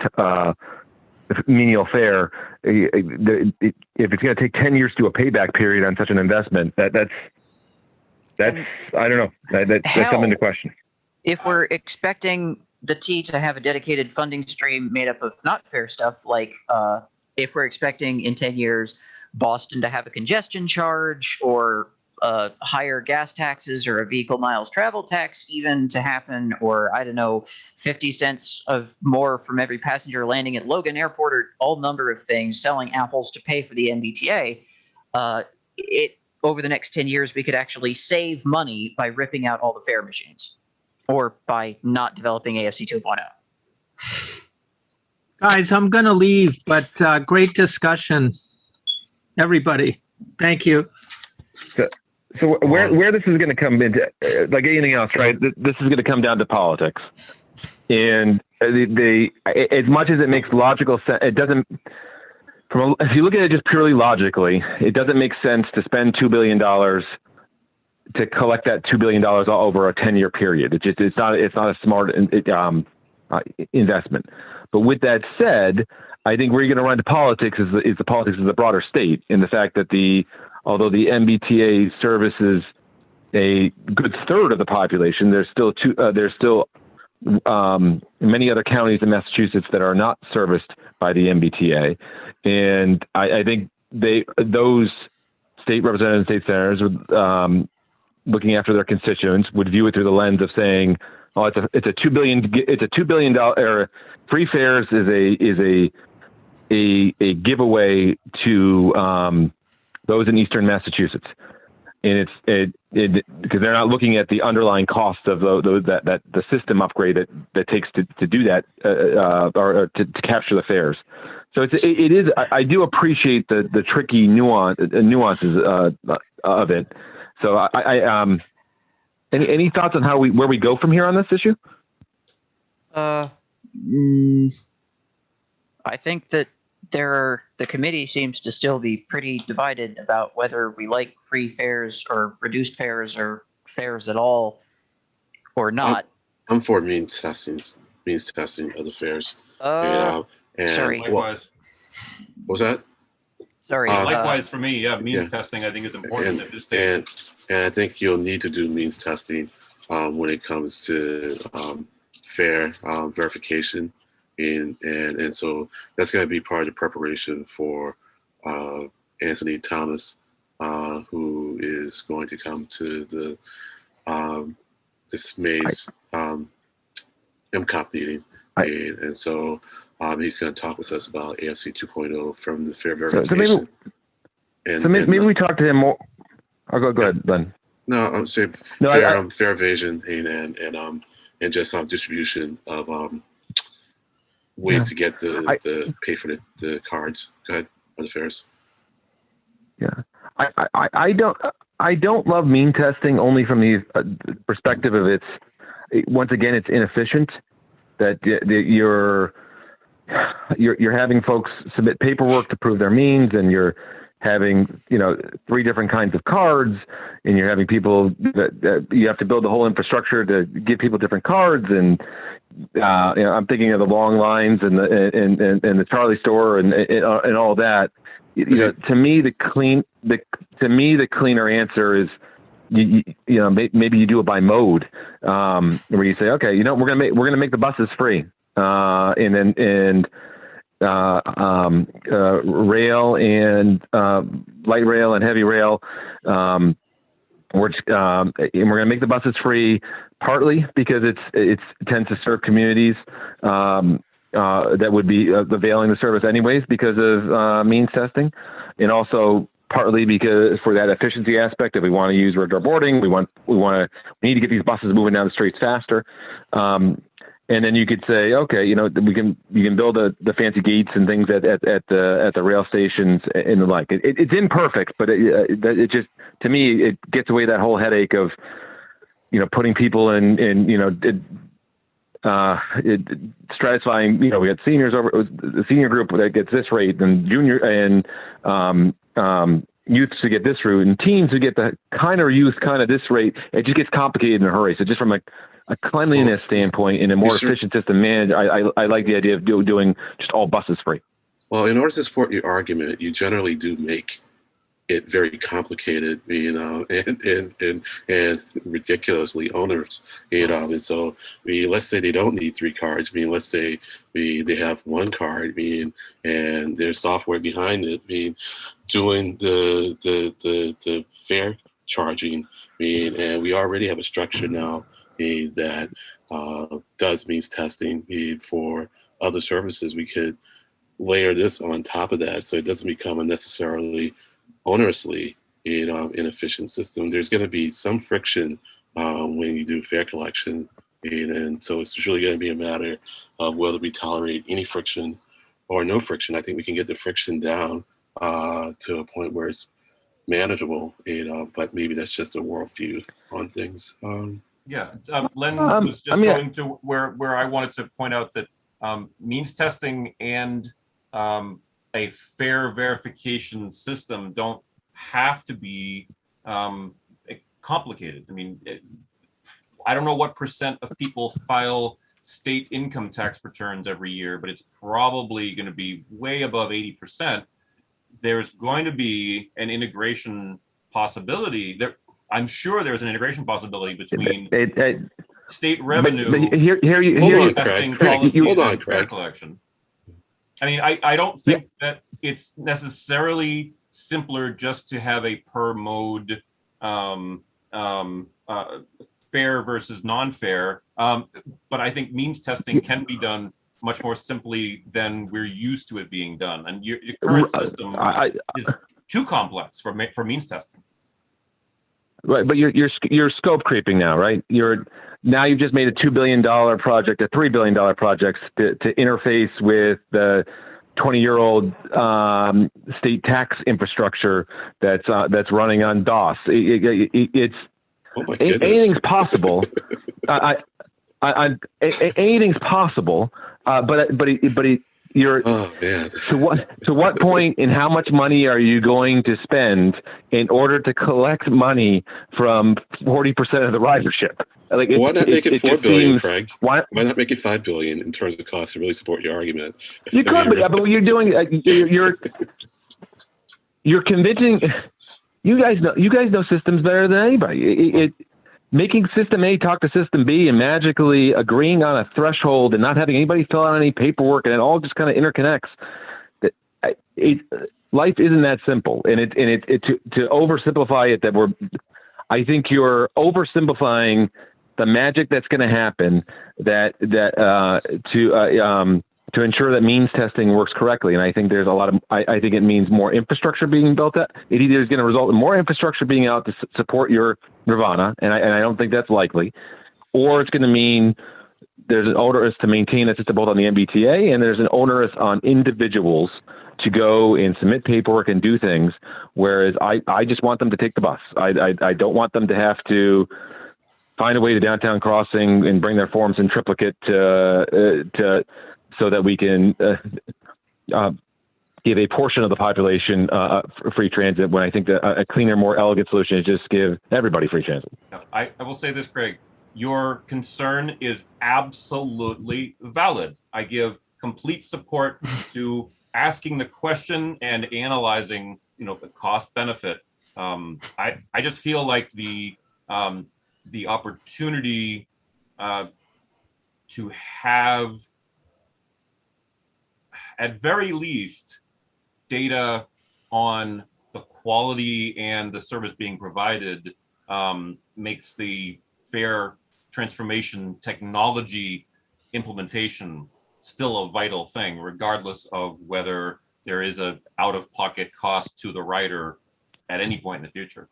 menial fare. If it's going to take 10 years to do a payback period on such an investment, that's I don't know. That's something to question. If we're expecting the T to have a dedicated funding stream made up of not fare stuff, like if we're expecting in 10 years Boston to have a congestion charge or higher gas taxes or a vehicle miles travel tax even to happen, or I don't know, 50 cents of more from every passenger landing at Logan Airport, or all number of things, selling apples to pay for the MBTA, over the next 10 years, we could actually save money by ripping out all the fare machines or by not developing AFC 2.0. Guys, I'm going to leave, but great discussion, everybody. Thank you. So where this is going to come into, like anything else, right? This is going to come down to politics. And as much as it makes logical sense, it doesn't. If you look at it just purely logically, it doesn't make sense to spend $2 billion to collect that $2 billion all over a 10-year period. It's not a smart investment. But with that said, I think where you're going to run into politics is the politics of the broader state, in the fact that although the MBTA services a good third of the population, there's still many other counties in Massachusetts that are not serviced by the MBTA. And I think those state representatives, state senators, looking after their constituents, would view it through the lens of saying, "Oh, it's a $2 billion free fares is a giveaway to those in Eastern Massachusetts," and because they're not looking at the underlying cost of the system upgrade that takes to do that or to capture the fares. So it is. I do appreciate the tricky nuances of it. So any thoughts on where we go from here on this issue? I think that the committee seems to still be pretty divided about whether we like free fares or reduced fares or fares at all or not. I'm for means testings. means testing of the fares. And sorry. Likewise. what was that? Sorry. Likewise for me, yeah, means yeah. testing I think is important And, at this stage. and I think you'll need to do means testing when it comes to fare verification, and so that's going to be part of the preparation for Anthony Thomas, who is going to come to the this May's MCOP meeting, and so he's going to talk with us about AFC 2.0 from the fare verification. Maybe we talk to him more. I'll go ahead, Len. No, I'm saying fair evasion and just distribution of ways to get the pay for the cards. Go ahead, for the fares. Yeah, I don't love mean testing only from the perspective of once again it's inefficient. That you're having folks submit paperwork to prove their means, and you're having 3 different kinds of cards, and you're having people that you have to build the whole infrastructure to give people different cards, and I'm thinking of the long lines and the Charlie store and all that. To me the cleaner answer is maybe you do it by mode, where you say, okay, we're gonna make the buses free, rail and light rail and heavy rail. We're going to make the buses free, partly because it tends to serve communities that would be availing the service anyways because of means testing, and also partly because for that efficiency aspect, if we want to use regular boarding, we need to get these buses moving down the streets faster. And then you could say, okay, you can build the fancy gates and things at the rail stations and the like. It's imperfect, but it just, to me, it gets away that whole headache of putting people in stratifying. We got seniors over the senior group that gets this rate, and junior and youths to get this route, and teens to get the kind of youth kind of this rate. It just gets complicated in a hurry. So just from a cleanliness standpoint and a more efficient system managed, I like the idea of doing just all buses free. Well, in order to support your argument, you generally do make it very complicated, and ridiculously onerous, and so let's say they don't need 3 cards. Let's say they have 1 card, and there's software behind it, doing the fare charging, and we already have a structure now that does means testing for other services. We could layer this on top of that, so it doesn't become unnecessarily onerously inefficient system. There's going to be some friction when you do fare collection, and so it's really going to be a matter of whether we tolerate any friction or no friction. I think we can get the friction down to a point where it's manageable, but maybe that's just a worldview on things. Yeah, Len was just going to where I wanted to point out that means testing and a fare verification system don't have to be complicated. I don't know what % of people file state income tax returns every year, but it's probably going to be way above 80%. There's going to be an integration possibility there. I'm sure there's an integration possibility between state revenue. Hold on, Craig. Collection. I don't think that it's necessarily simpler just to have a per mode fair versus non-fair, but I think means testing can be done much more simply than we're used to it being done, and your current system is too complex for means testing. Right, but you're scope creeping now, right? You've just made a $2 billion project, a $3 billion project to interface with the 20-year-old state tax infrastructure that's running on DOS. It's anything's possible. Anything's possible, but you're to what point and how much money are you going to spend in order to collect money from 40% of the ridership? like Why not make it 4 just billion, seems, Craig? why Why not make it 5 billion in terms of cost to really support your argument? you I could, mean, but what you're doing, you're convincing. You guys know systems better than anybody. Making system A talk to system B and magically agreeing on a threshold and not having anybody fill out any paperwork, and it all just kind of interconnects. Life isn't that simple, and to oversimplify it, I think you're oversimplifying the magic that's going to happen to ensure that means testing works correctly. And I think there's a lot of, I think it means more infrastructure being built up. It either is going to result in more infrastructure being out to support your nirvana, and I don't think that's likely, or it's going to mean there's an onerous to maintain a system both on the MBTA, and there's an onerous on individuals to go and submit paperwork and do things. Whereas I just want them to take the bus. I don't want them to have to find a way to downtown crossing and bring their forms in triplicate so that we can give a portion of the population free transit, when I think that a cleaner, more elegant solution is just give everybody free transit. I will say this, Craig, your concern is absolutely valid. I give complete support to asking the question and analyzing, the cost benefit. I just feel like the opportunity to have, at very least, data on the quality and the service being provided makes the fare transformation technology implementation still a vital thing, regardless of whether there is a out-of-pocket cost to the rider at any point in the future.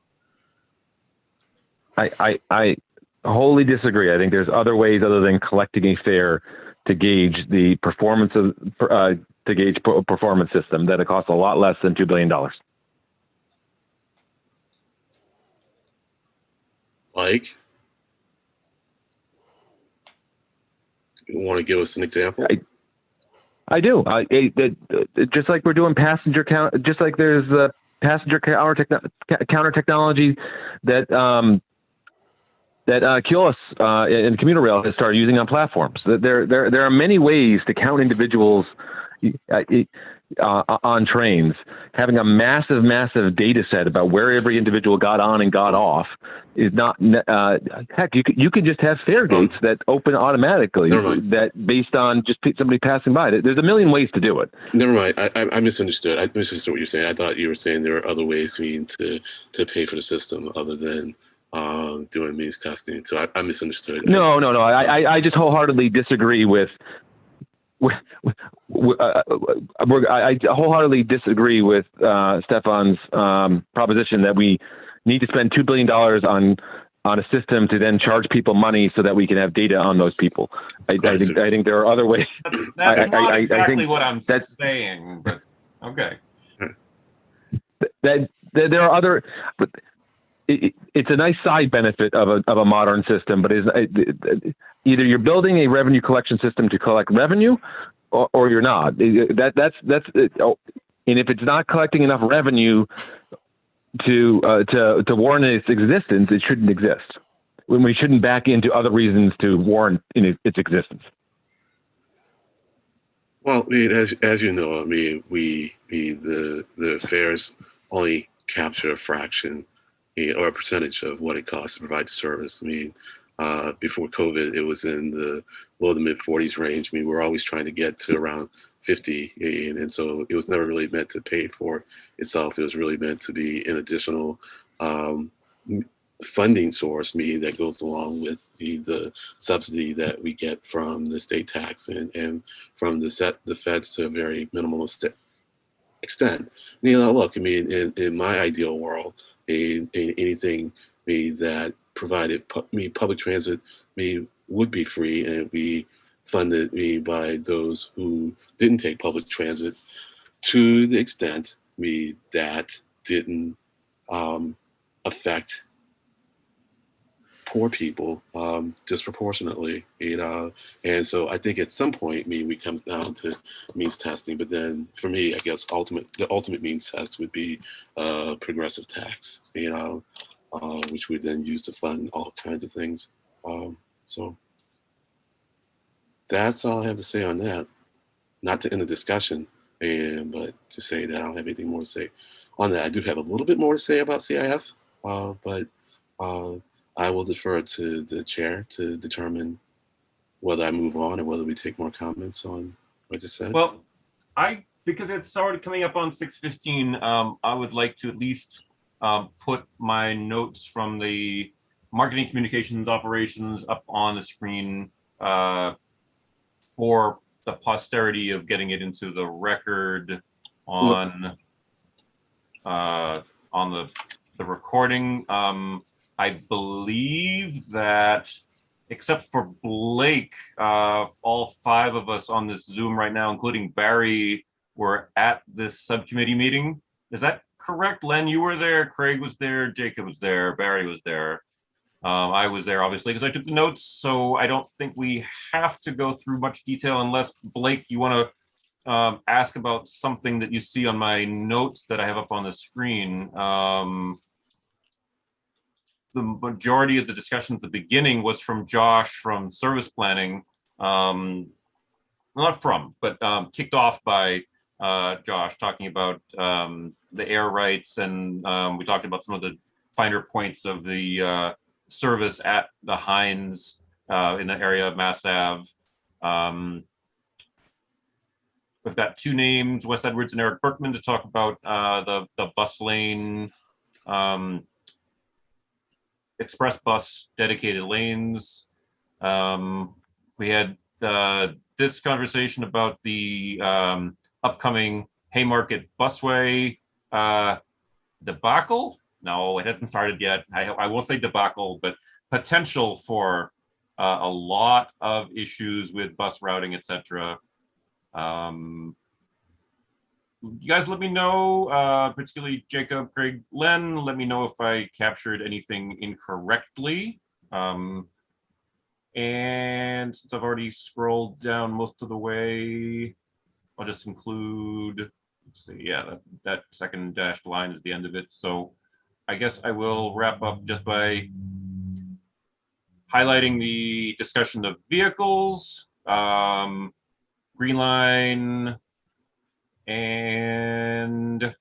I wholly disagree. I think there's other ways other than collecting a fare to gauge the performance of performance system that it costs a lot less than $2 billion. Like, you want to give us an example? I do. Just like we're doing passenger count, just like there's passenger counter technology that Keolis and commuter rail has started using on platforms. There are many ways to count individuals on trains. Having a massive data set about where every individual got on and got off is not, heck, you can just have fare gates that open automatically that based on just somebody passing by. There's a million ways to do it. Never mind. I misunderstood. I misunderstood what you're saying. I thought you were saying there are other ways to pay for the system other than doing means testing. So I misunderstood. No. I just wholeheartedly disagree with I wholeheartedly disagree with Stefan's proposition that we need to spend $2 billion on a system to then charge people money so that we can have data on those people. I think there are other ways. That's not exactly what I'm saying, but okay. That there are other. It's a nice side benefit of a modern system, but either you're building a revenue collection system to collect revenue, or you're not. That's and if it's not collecting enough revenue to warrant its existence, it shouldn't exist. When we shouldn't back into other reasons to warrant its existence. Well, I mean, as you know, I mean, the fares only capture a fraction or a percentage of what it costs to provide the service. I mean, before COVID, it was in the low to mid 40s range. I mean, we're always trying to get to around 50, and so it was never really meant to pay for itself. It was really meant to be an additional funding source, that goes along with the subsidy that we get from the state tax and from the feds to a very minimal extent. Look, I mean, in my ideal world, anything that provided public transit would be free and be funded by those who didn't take public transit, to the extent that didn't affect poor people disproportionately, and so I think at some point we come down to means testing. But then for me, I guess the ultimate means test would be progressive tax, which would then use to fund all kinds of things So that's all I have to say on that. Not to end the discussion, but to say that I don't have anything more to say on that. I do have a little bit more to say about CIF, but I will defer to the chair to determine whether I move on or whether we take more comments on what I just said. Well, because it's already coming up on 6:15, I would like to at least put my notes from the marketing communications operations up on the screen for the posterity of getting it into the record on the recording. I believe that except for Blake, all 5 of us on this Zoom right now, including Barry, were at this subcommittee meeting. Is that correct? Len, you were there, Craig was there, Jacob was there, Barry was there. I was there, obviously, because I took the notes, so I don't think we have to go through much detail unless, Blake, you want to ask about something that you see on my notes that I have up on the screen. The majority of the discussion at the beginning was from Josh from service planning, not from, but kicked off by Josh talking about the air rights, and we talked about some of the finer points of the service at the Hines in the area of Mass Ave. We've got 2 names, Wes Edwards and Eric Berkman, to talk about the bus lane, express bus dedicated lanes. We had this conversation about the upcoming Haymarket busway debacle. No, it hasn't started yet. I won't say debacle, but potential for a lot of issues with bus routing, etc. You guys let me know, particularly Jacob, Craig, Len, let me know if I captured anything incorrectly. And since I've already scrolled down most of the way, I'll just include, let's see, yeah, that second dashed line is the end of it. So I guess I will wrap up just by highlighting the discussion of vehicles, Green Line, and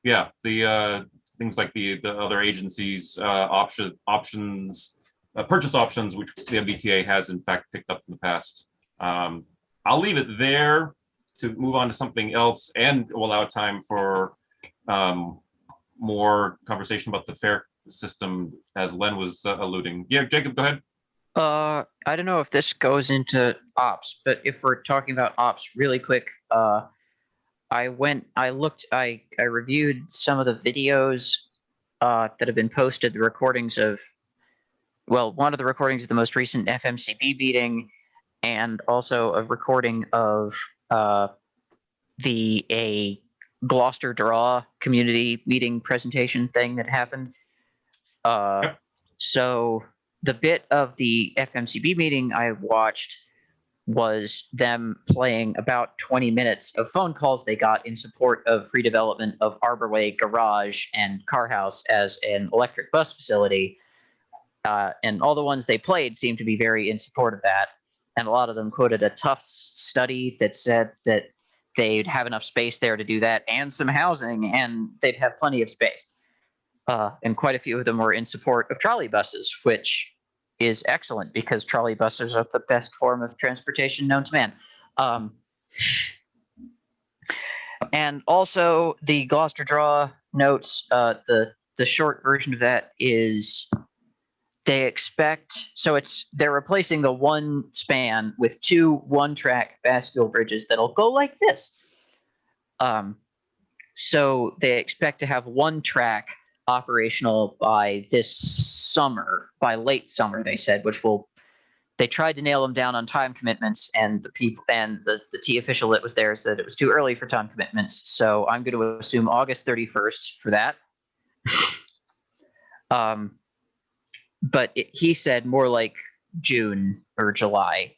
yeah, the things like the other agencies options, purchase options, which the MBTA has in fact picked up in the past. I'll leave it there to move on to something else and allow time for more conversation about the fare system, as Len was alluding. Yeah, Jacob, go ahead. I don't know if this goes into ops, but if we're talking about ops really quick, I reviewed some of the videos that have been posted, the recordings of, well, one of the recordings of the most recent FMCB meeting, and also a recording of a Gloucester Draw community meeting presentation thing that happened. So the bit of the FMCB meeting I watched was them playing about 20 minutes of phone calls they got in support of redevelopment of Arborway Garage and Car House as an electric bus facility. And all the ones they played seemed to be very in support of that. And a lot of them quoted a Tufts study that said that they'd have enough space there to do that and some housing, and they'd have plenty of space. And quite a few of them were in support of trolley buses, which is excellent because trolley buses are the best form of transportation known to man. And also the Gloucester Draw notes, the short version of that is they expect, so they're replacing the one span with 2 one-track vestibule bridges that'll go like this. So they expect to have one track operational by this summer, by late summer, they said, they tried to nail them down on time commitments, and the people and the T official that was there said it was too early for time commitments. So I'm going to assume August 31st for that. But he said more like June or July,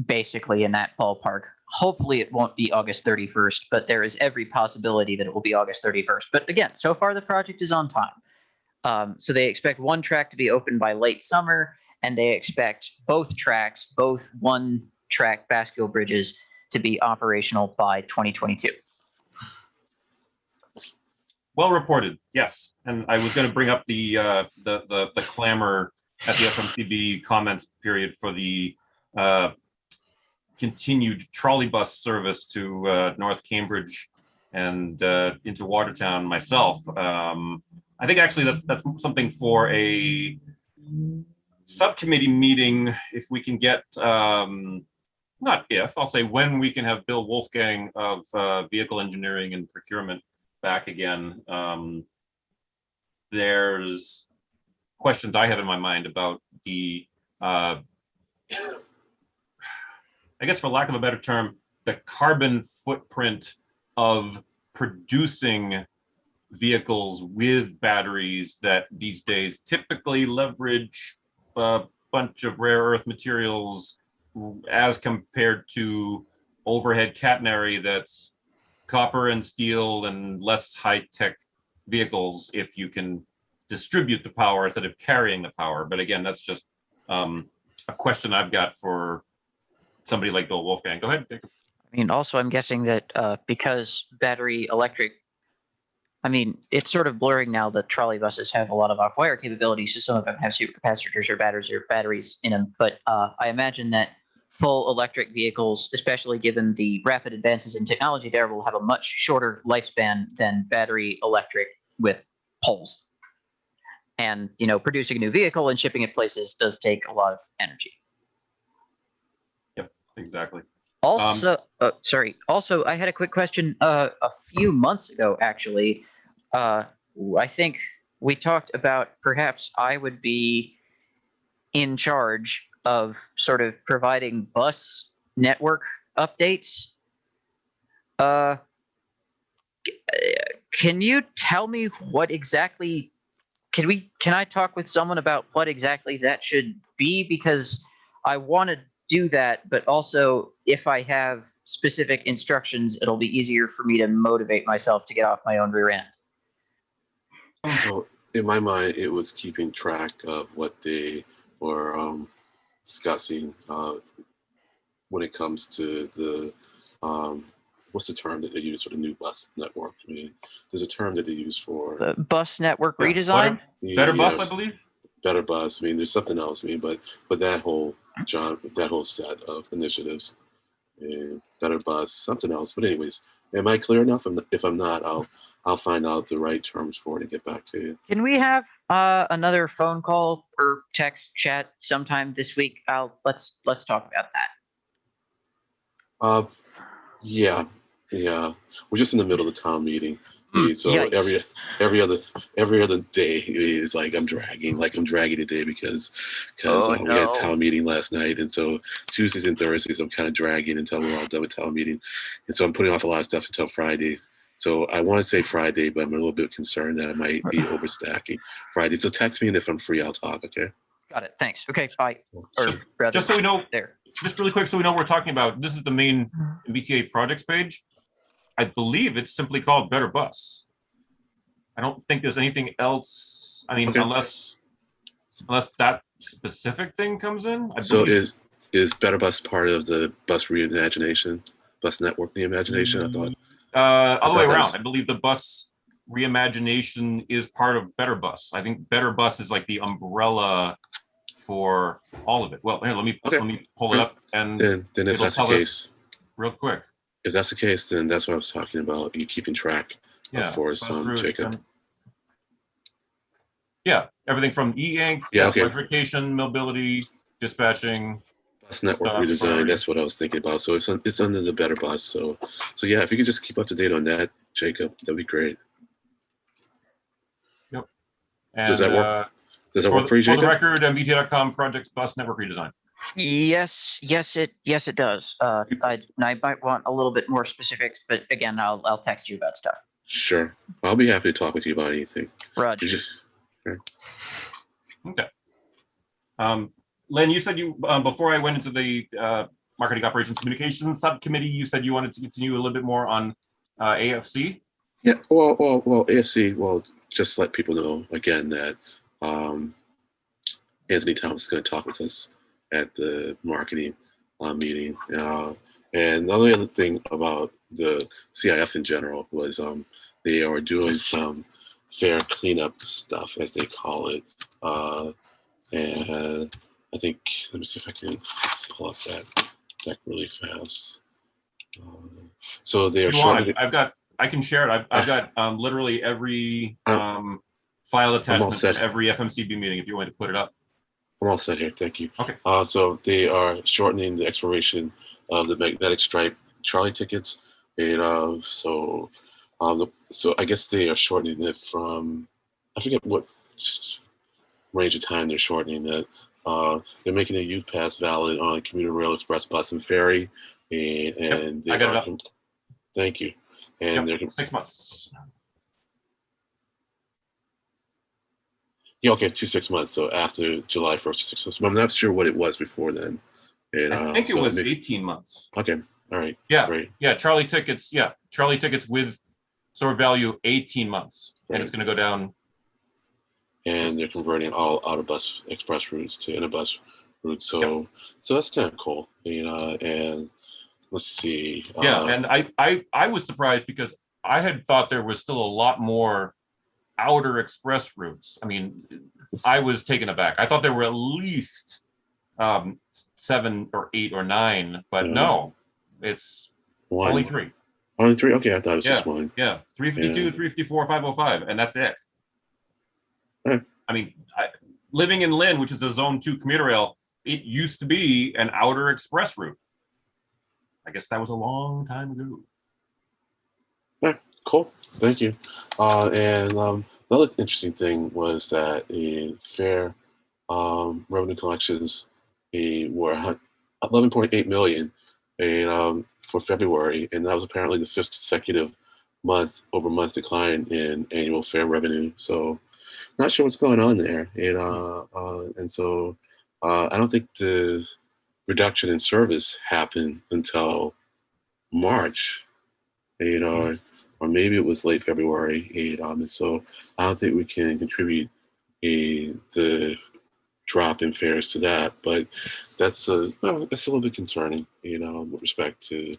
basically in that ballpark. Hopefully it won't be August 31st, but there is every possibility that it will be August 31st. But again, so far the project is on time. So they expect one track to be open by late summer, and they expect both tracks, both one-track bascule bridges, to be operational by 2022. Well reported. Yes, and I was going to bring up the clamor at the FMCB comments period for the continued trolley bus service to North Cambridge and into Watertown myself. I think actually that's something for a subcommittee meeting, if we can get, not if, I'll say when we can have Bill Wolfgang of Vehicle Engineering and Procurement back again. There's questions I have in my mind about the, I guess for lack of a better term, the carbon footprint of producing vehicles with batteries that these days typically leverage a bunch of rare earth materials as compared to overhead catenary that's copper and steel and less high-tech vehicles if you can distribute the power instead of carrying the power. But again, that's just a question I've got for somebody like Bill Wolfgang. Go ahead, Jacob. I mean, also, I'm guessing that because battery electric, I mean, it's sort of blurring now that trolley buses have a lot of off-wire capabilities, so some of them have supercapacitors or batteries in them. But I imagine that full electric vehicles, especially given the rapid advances in technology there, will have a much shorter lifespan than battery electric with poles. And, you know, producing a new vehicle and shipping it places does take a lot of energy. Yep, exactly. Also, Also, I had a quick question. A few months ago, actually, I think we talked about perhaps I would be in charge of sort of providing bus network updates. Can you tell me what exactly? Can I talk with someone about what exactly that should be? Because I want to do that, but also if I have specific instructions, it'll be easier for me to motivate myself to get off my own rear end. So in my mind, it was keeping track of what they were discussing when it comes to the what's the term that they use for the new bus network? I mean, there's a term that they use for The bus network Yeah, redesign. Better bus, I believe. Better bus. I mean, there's something else. I mean, but that whole set of initiatives, and better bus, something else. But anyways, am I clear enough? If I'm not, I'll find out the right terms for it and get back to you. Can we have another phone call or text chat sometime this week? Let's talk about that. Yeah. We're just in the middle of the town meeting. So Yikes. every other day is like I'm dragging today because we had a town meeting last night, and so Tuesdays and Thursdays I'm kind of dragging until we're all done with town meeting, and so I'm putting off a lot of stuff until Friday. So I want to say Friday, but I'm a little bit concerned that I might be overstacking Friday. So text me, and if I'm free, I'll talk. Okay. Got it. Thanks. Okay. Bye. Just so we know, there. just really quick, so we know what we're talking about. This is the main MBTA projects page. I believe it's simply called Better Bus. I don't think there's anything else. I mean, Okay. unless that specific thing comes in. So is Better Bus part of the bus reimagination, bus network reimagination? I thought. Other way that around. was- I believe the bus reimagination is part of Better Bus. I think Better Bus is like the umbrella for all of it. Well, here, let me pull it up, and Then if it'll that's the tell us case, real quick. if that's the case, then that's what I was talking about. You keeping track for us, bus route Jacob. and- yeah, everything from e-ink, Yeah, okay. electrification, mobility, dispatching. Bus network Stuff, redesign. sorry. That's what I was thinking about. So it's under the Better Bus. So yeah, if you could just keep up to date on that, Jacob, that'd be great. Yep. And, Does that work? Does that work for you, For the Jacob? record, MBTA.com projects bus network redesign. Yes, it does. I might want a little bit more specifics, but again, I'll text you about stuff. Sure. I'll be happy to talk with you about anything. Roger. You just Okay. Len, you said you before I went into the marketing operations communications subcommittee, you said you wanted to continue a little bit more on AFC. Yeah. Well, AFC. Well, just let people know again that Anthony Thomas is going to talk with us at the marketing meeting. And the only other thing about the CIF in general was they are doing some fair cleanup stuff, as they call it. And I think, let me see if I can pull up that deck really fast. So they are If you want, shortening. I can share it. I've got literally every file attachment set. from every FMCB meeting if you want to put it up. I'm all set here. Thank you. Okay. So they are shortening the expiration of the magnetic stripe Charlie tickets. And so I guess they are shortening it from, I forget what range of time they're shortening it. They're making a youth pass valid on commuter rail, express, bus, and ferry. And I got it up. Thank you. And they're 6 months. Yeah, okay, 6 months. So after July 1st, 6 months. I'm not sure what it was before then. And, I think it was 18 months. Okay, all right. Yeah, great. Yeah, Charlie tickets. Yeah, Charlie tickets with sword value 18 months, Right. and it's going to go down. And they're converting all out of bus express routes to in-a-bus routes. So that's kind of cool. And let's see. Yeah, and I was surprised because I had thought there was still a lot more outer express routes. I mean, I was taken aback. I thought there were at least 7 or 8 or 9, but no, it's one. only 3. Only 3? Okay, I thought it was just one. Yeah, 352, 354, 505, and that's it. Right. I mean, living in Lynn, which is a Zone 2 commuter rail, it used to be an outer express route. I guess that was a long time ago. Yeah, cool. Thank you. And another interesting thing was that fare revenue collections were 11.8 million for February, and that was apparently the 5th consecutive month-over-month decline in annual fare revenue. So, not sure what's going on there. And so I don't think the reduction in service happened until March, or maybe it was late February. And so I don't think we can contribute the drop in fares to that, but that's a little bit concerning, with respect to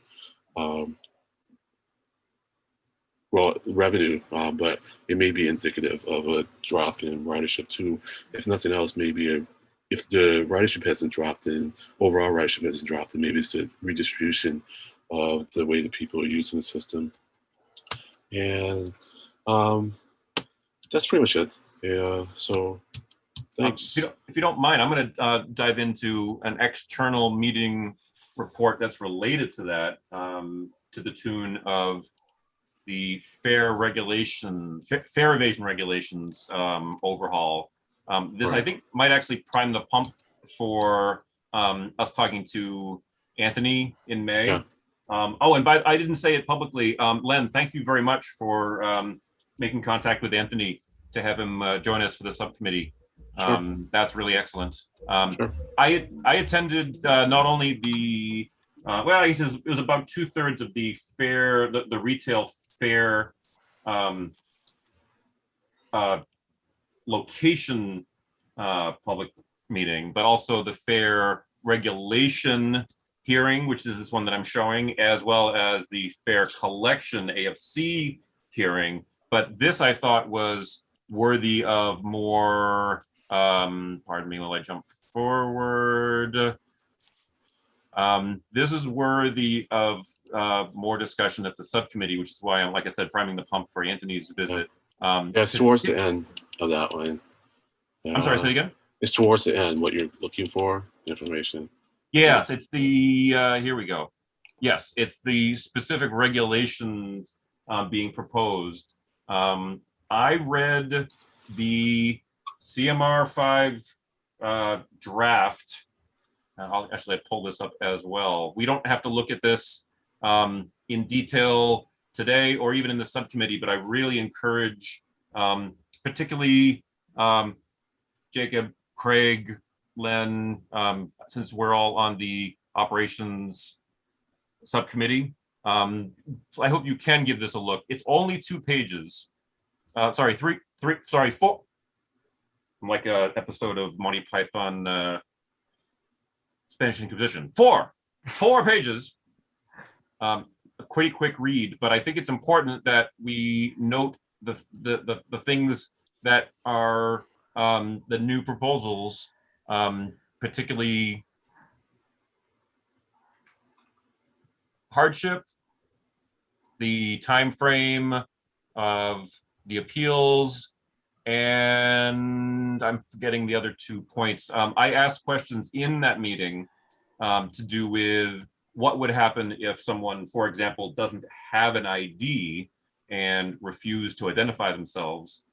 revenue, but it may be indicative of a drop in ridership too. If nothing else, maybe if the ridership hasn't dropped, then overall ridership hasn't dropped, then maybe it's the redistribution of the way that people are using the system. And that's pretty much it. So thanks. If you don't mind, I'm going to dive into an external meeting report that's related to that, to the tune of the fare evasion regulations overhaul. This, I think, might actually prime the pump for us talking to Anthony in May. Yeah. And I didn't say it publicly. Len, thank you very much for making contact with Anthony to have him join us for the subcommittee. Sure. That's really excellent. Sure. I attended not only the it was about 2/3 of the fare, the retail fare location public meeting, but also the fare regulation hearing, which is this one that I'm showing, as well as the fare collection AFC hearing. But this I thought was worthy of more, pardon me while I jump forward. This is worthy of more discussion at the subcommittee, which is why I'm, like I said, priming the pump for Anthony's visit. It's towards the end of that one. I'm sorry, say it again? It's towards the end, what you're looking for, information. Yes, it's the, here we go. Yes, it's the specific regulations being proposed. I read the CMR 5 draft. I'll pull this up as well. We don't have to look at this in detail today or even in the subcommittee, but I really encourage, particularly Jacob, Craig, Len, since we're all on the operations subcommittee, I hope you can give this a look. It's only 2 pages. Four. like a episode of Monty Python Spanish Inquisition. Four pages. A pretty quick read, but I think it's important that we note the things that are the new proposals, particularly hardship, the time frame of the appeals, and I'm forgetting the other 2 points. I asked questions in that meeting to do with what would happen if someone, for example, doesn't have an ID and refuse to identify themselves.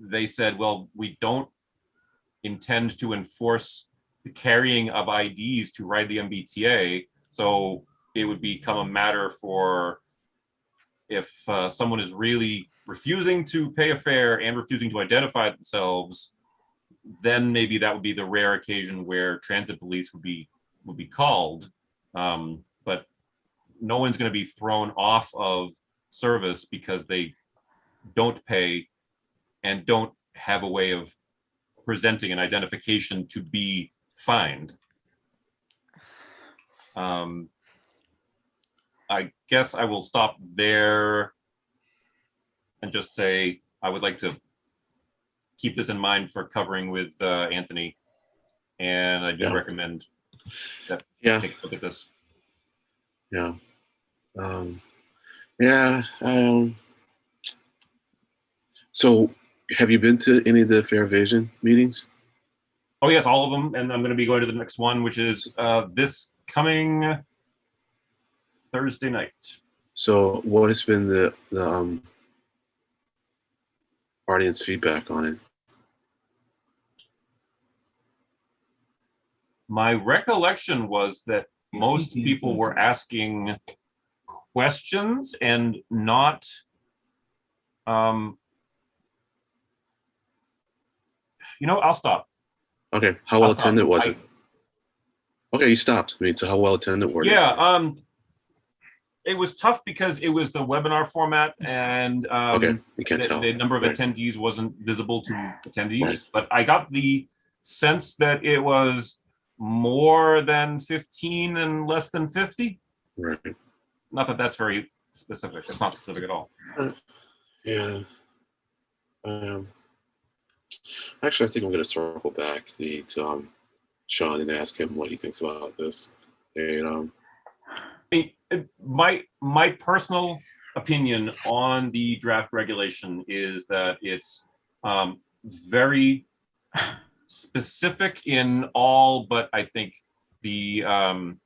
They said, well, we don't intend to enforce the carrying of IDs to ride the MBTA, so it would become a matter for if someone is really refusing to pay a fare and refusing to identify themselves, then maybe that would be the rare occasion where transit police would be called. But no one's going to be thrown off of service because they don't pay and don't have a way of presenting an identification to be fined. I guess I will stop there and just say I would like to keep this in mind for covering with Anthony, and I do recommend that take a look at this. Yeah. So have you been to any of the Fair Vision meetings? Oh yes, all of them, and I'm going to be going to the next one, which is this coming Thursday night. So what has been the audience feedback on it? My recollection was that most people were asking questions and not I'll stop. Okay, how well attended was it? Okay, you stopped. I mean, so how well attended were they? Yeah, it was tough because it was the webinar format, and you can't tell. The number of attendees wasn't visible to attendees. But I got the sense that it was more than 15 and less than 50. Right. Not that that's very specific. It's not specific at all. Yeah. Actually, I think I'm going to circle back to Sean and ask him what he thinks about this. And my personal opinion on the draft regulation is that it's very specific in all, but I think let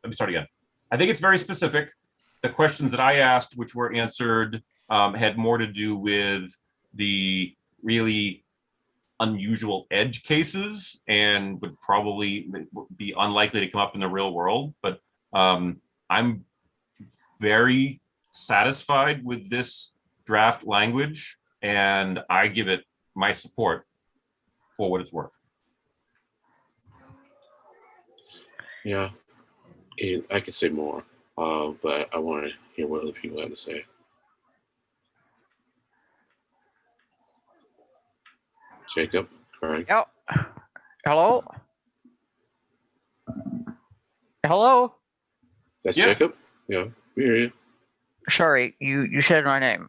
me start again. I think it's very specific. The questions that I asked, which were answered, had more to do with the really unusual edge cases and would probably be unlikely to come up in the real world. But I'm very satisfied with this draft language, and I give it my support for what it's worth. Yeah, and I could say more, but I want to hear what other people have to say. Jacob, Craig. Yeah. Hello? Hello? That's Yeah. Jacob? Yeah, we hear you. Sorry, you said my name.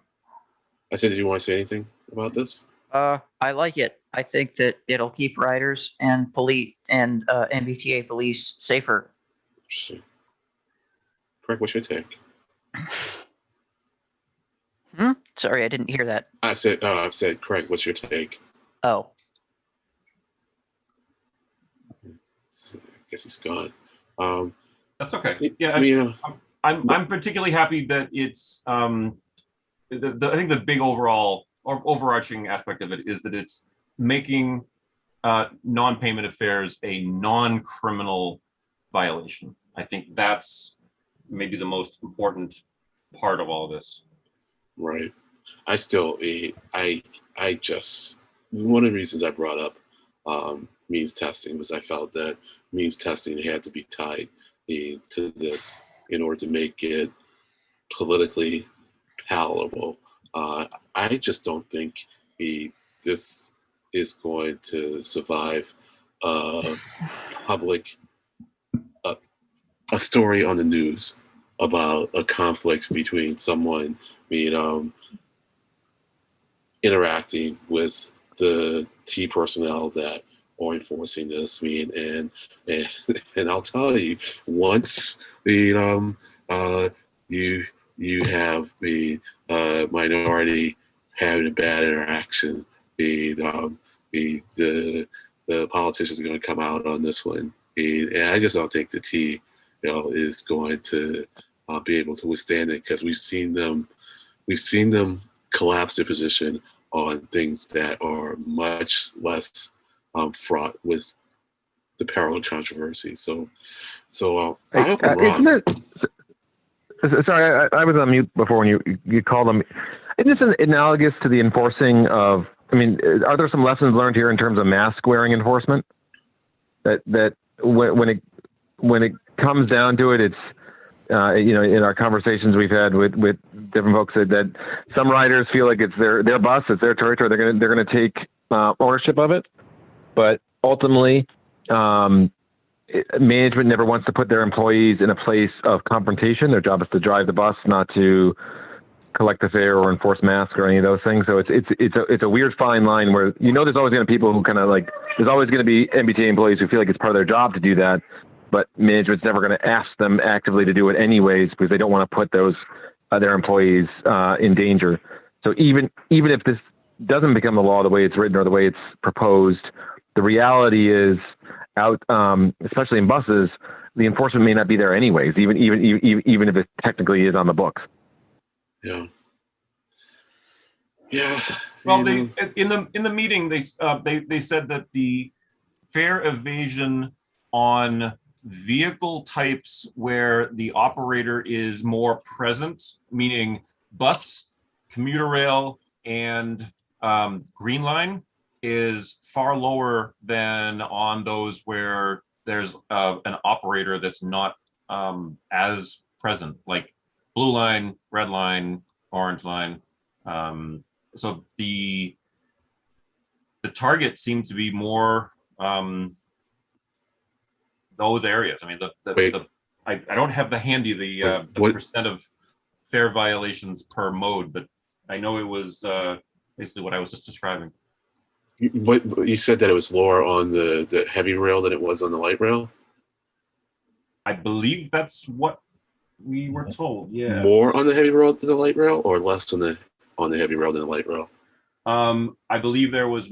I said, did you want to say anything about this? I like it. I think that it'll keep riders and police and MBTA police safer. Interesting. Craig, what's your take? Sorry, I didn't hear that. I said, Craig, what's your take? Oh. I guess he's gone. That's okay. Yeah, I'm particularly happy that it's I think the big overall or overarching aspect of it is that it's making non-payment of fares a non-criminal violation. I think that's maybe the most important part of all of this. Right. I still, I just, one of the reasons I brought up means testing was I felt that means testing had to be tied to this in order to make it politically palatable. I just don't think this is going to survive public a story on the news about a conflict between someone interacting with the T personnel that are enforcing this. And I'll tell you, once you have the minority having a bad interaction, the politicians are going to come out on this one. And I just don't think the T is going to be able to withstand it, because we've seen them collapse their position on things that are much less fraught with the peril of controversy. So I hope I'm wrong. Sorry, I was on mute before when you called them. Isn't this analogous to the enforcing of? I mean, are there some lessons learned here in terms of mask wearing enforcement? That when it comes down to it, it's in our conversations we've had with different folks, that some riders feel like it's their bus, it's their territory, they're gonna take ownership of it, but ultimately, management never wants to put their employees in a place of confrontation. Their job is to drive the bus, not to collect the fare or enforce masks or any of those things. So it's a weird fine line where there's always going to be people who kind of like, there's always going to be MBTA employees who feel like it's part of their job to do that, but management's never going to ask them actively to do it anyways, because they don't want to put those their employees in danger. So even if this doesn't become the law the way it's written or the way it's proposed, the reality is especially in buses, the enforcement may not be there anyways, even if it technically is on the books. Yeah. Well, in the meeting they said that the fare evasion on vehicle types where the operator is more present, meaning bus, commuter rail, and Green Line, is far lower than on those where there's an operator that's not as present, like Blue Line, Red Line, Orange Line. So the target seems to be more those areas. I mean, I don't have the percent of fare violations per mode, but I know it was basically what I was just describing. But you said that it was lower on the heavy rail than it was on the light rail? I believe that's what we were told. Yeah. More on the heavy rail than the light rail, or less on the heavy rail than the light rail? I believe there was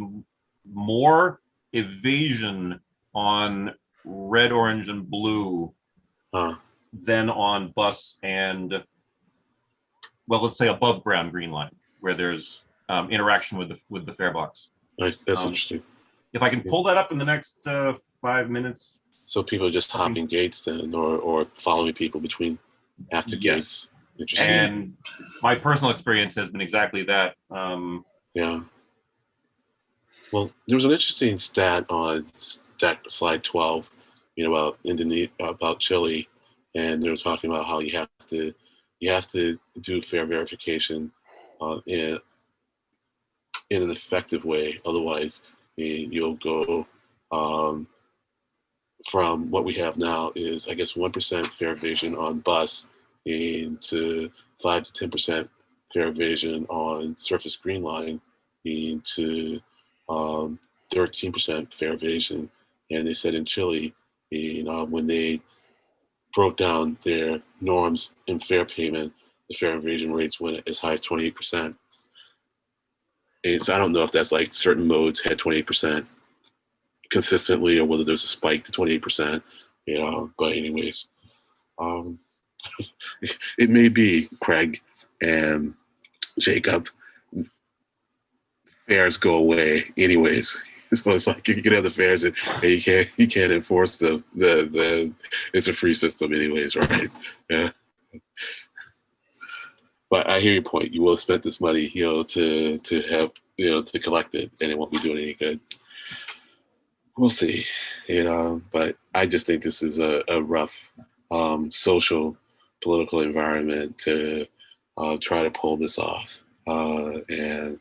more evasion on red, orange, and blue than on bus and, well, let's say above ground Green Line, where there's interaction with the fare box. That's interesting. If I can pull that up in the next 5 minutes. So people are just hopping gates then, or following people after gates. Interesting. And my personal experience has been exactly that. Yeah. Well, there was an interesting stat on slide 12, about Chile, and they were talking about how you have to do fare verification in an effective way. Otherwise, you'll go from what we have now is, I guess, 1% fare evasion on bus into 5 to 10% fare evasion on surface Green Line into 13% fare evasion. And they said in Chile, when they broke down their norms in fare payment, the fare evasion rates went as high as 28%. And so I don't know if that's like certain modes had 28% consistently, or whether there's a spike to 28%, but anyways, it may be, Craig and Jacob, fares go away anyways. So it's like, you can have the fares and you can't enforce the it's a free system anyways, right? Yeah. But I hear your point. You will have spent this money, to have, to collect it, and it won't be doing any good. We'll see, but I just think this is a rough social, political environment to try to pull this off. And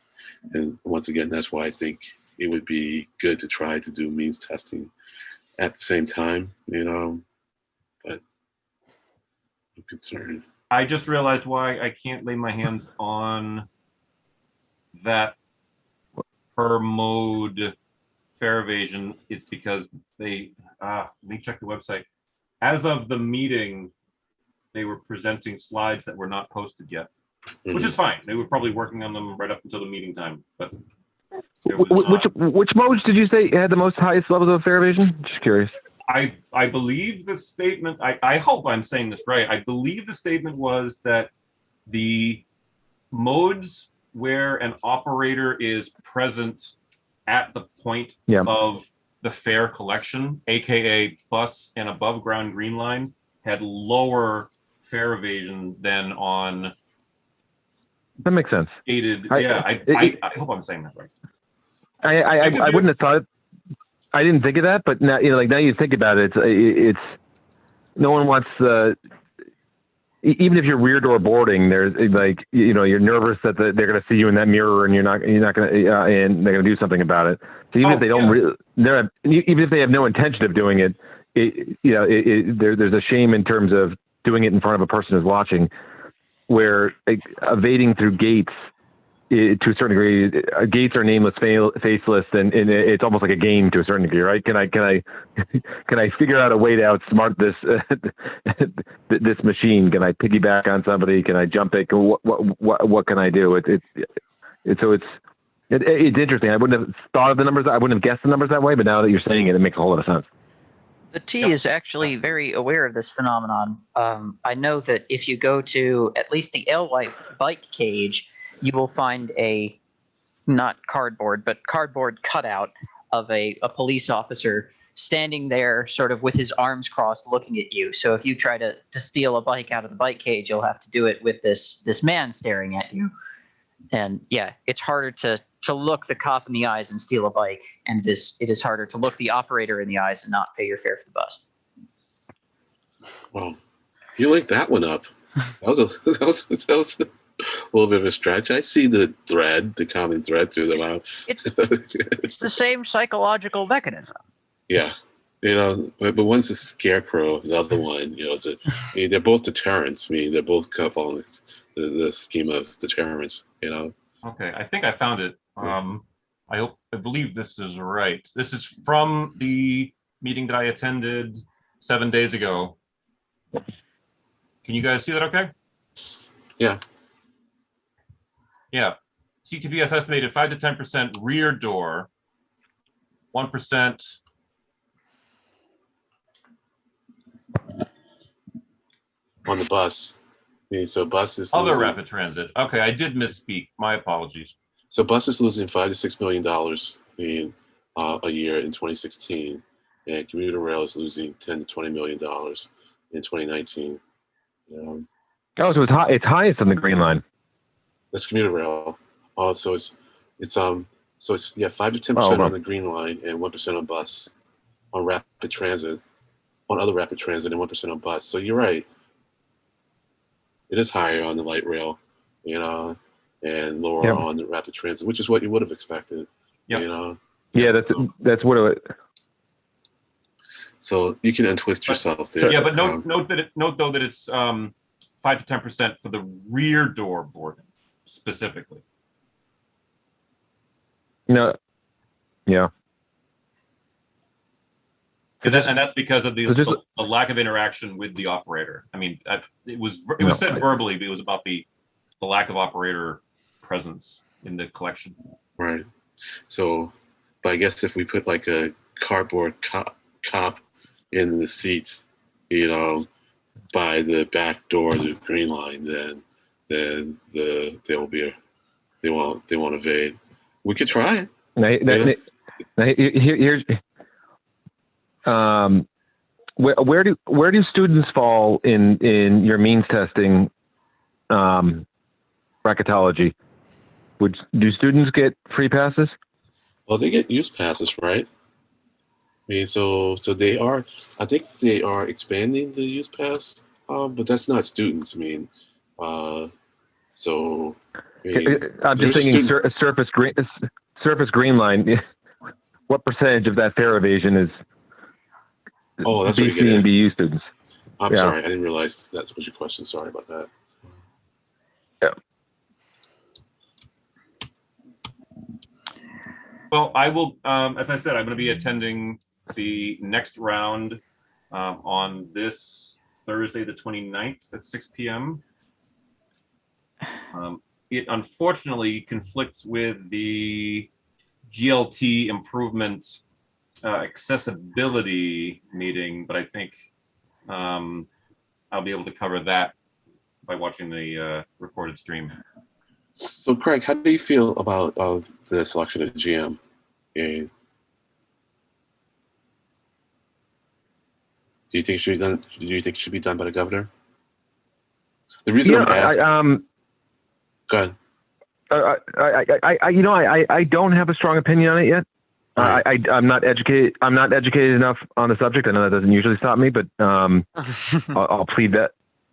once again, that's why I think it would be good to try to do means testing at the same time, but I'm concerned. I just realized why I can't lay my hands on that per mode fare evasion. It's because they, let me check the website. As of the meeting, they were presenting slides that were not posted yet, which is fine. They were probably working on them right up until the meeting time, but which modes did you say had the most highest levels of fare evasion? Just curious. I believe the statement, I hope I'm saying this right. I believe the statement was that the modes where an operator is present at the point of the fare collection, AKA bus and above ground green line, had lower fare evasion than on. That makes sense. I hope I'm saying that right. I wouldn't have thought. I didn't think of that, but now now you think about it, it's no one wants. Even if you're rear door boarding, there's you're nervous that they're going to see you in that mirror and you're not going to, and they're going to do something about it. So even if they don't, even if they have no intention of doing it, there's a shame in terms of doing it in front of a person who's watching, where evading through gates. To a certain degree, gates are nameless, faceless, and it's almost like a game to a certain degree, right? Can I figure out a way to outsmart this this machine? Can I piggyback on somebody? Can I jump it? What can I do? It's interesting. I wouldn't have thought of the numbers. I wouldn't have guessed the numbers that way, but now that you're saying it, it makes a whole lot of sense. The T is actually very aware of this phenomenon. I know that if you go to at least the L-Life bike cage, you will find a, not cardboard, but cardboard cutout of a police officer standing there sort of with his arms crossed looking at you. So if you try to steal a bike out of the bike cage, you'll have to do it with this man staring at you. And yeah, it's harder to look the cop in the eyes and steal a bike. And it is harder to look the operator in the eyes and not pay your fare for the bus. Well, you linked that one up. That was a little bit of a stretch. I see the common thread through them out. It's the same psychological mechanism. Yeah. But one's a scarecrow, the other one, they're both deterrents. They're both kind of following the scheme of deterrence, Okay, I think I found it. I believe this is right. This is from the meeting that I attended 7 days ago. Can you guys see that okay? Yeah. Yeah. CTPS estimated 5 to 10% rear door, 1% on the bus. So bus is other rapid transit. Okay, I did misspeak. My apologies. So bus is losing $5 to $6 million a year in 2016, and commuter rail is losing $10 to $20 million in 2019. So it's highest on the green line. That's commuter rail. So it's 5 to 10% on the green line and 1% on bus, on rapid transit, on other rapid transit, and 1% on bus. So you're right. It is higher on the light rail, and lower on the rapid transit, which is what you would have expected. Yeah. Yeah, that's what it. So you can untwist yourself there. Yeah, but note though that it's 5 to 10% for the rear door boarding specifically. No. Yeah. And that's because of the lack of interaction with the operator. I mean, it was said verbally, but it was about the lack of operator presence in the collection. Right. So, but I guess if we put like a cardboard cop in the seat, by the back door of the green line, then they won't evade. We could try it. Here's where do students fall in your means testing bracketology? Do students get free passes? Well, they get use passes, right? So they are. I think they are expanding the use pass, but that's not students. So I mean, I'm just there's a thinking student- surface green line. What percentage of that fare evasion is Oh, that's what you BC get and at. BU students? I'm Yeah. sorry, I didn't realize that was your question. Sorry about that. Well, I will, as I said, I'm going to be attending the next round on this Thursday, the 29th at 6 p.m. It unfortunately conflicts with the GLT improvement accessibility meeting, but I think I'll be able to cover that by watching the recorded stream. So, Craig, how do you feel about the selection of GM? And do you think it should be done? Do you think it should be done by the governor? The reason I'm asking. Go ahead. I don't have a strong opinion on it yet. Right. I'm not educated. I'm not educated enough on the subject. I know that doesn't usually stop me, but I'll plead that.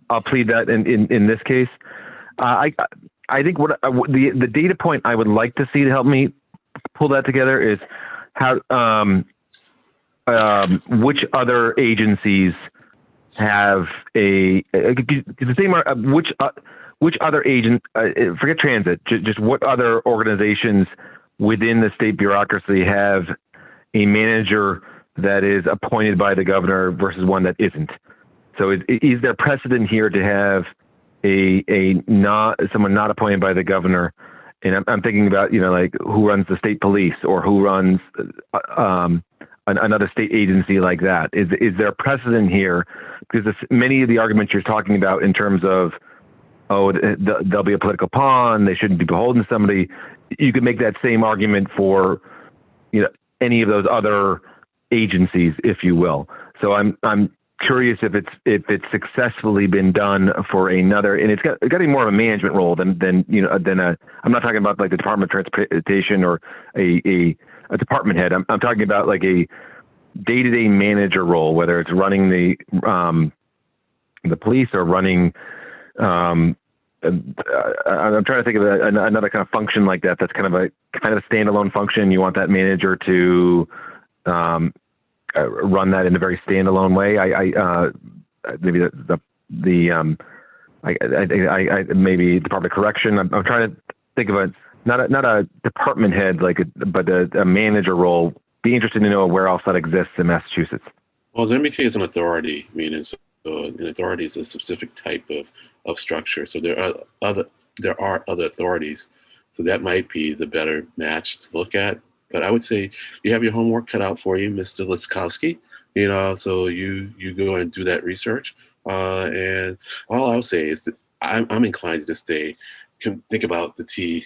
I'll plead that in this case. I think what the data point I would like to see to help me pull that together is how which other agencies have the same which other agent forget transit, just what other organizations within the state bureaucracy have a manager that is appointed by the governor versus one that isn't. So is there precedent here to have someone not appointed by the governor? And I'm thinking about, like who runs the state police or who runs another state agency like that. Is there precedent here? Because many of the arguments you're talking about in terms of, there'll be a political pawn, they shouldn't be beholden to somebody. You could make that same argument for, any of those other agencies, if you will. So I'm curious if it's successfully been done for another, and it's got to be more of a management role than I'm not talking about like the Department of Transportation or a department head. I'm talking about like a day-to-day manager role, whether it's running the police or running. I'm trying to think of another kind of function like that. That's kind of a standalone function. You want that manager to run that in a very standalone way. Maybe maybe Department of Correction. I'm trying to think of not a department head but a manager role. Be interested to know where else that exists in Massachusetts. Well, the MBTA is an authority, meaning so an authority is a specific type of structure. So there are other authorities. So that might be the better match to look at. But I would say you have your homework cut out for you, Mr. Liskowski. So you go and do that research. And all I'll say is that I'm inclined to just think about the T's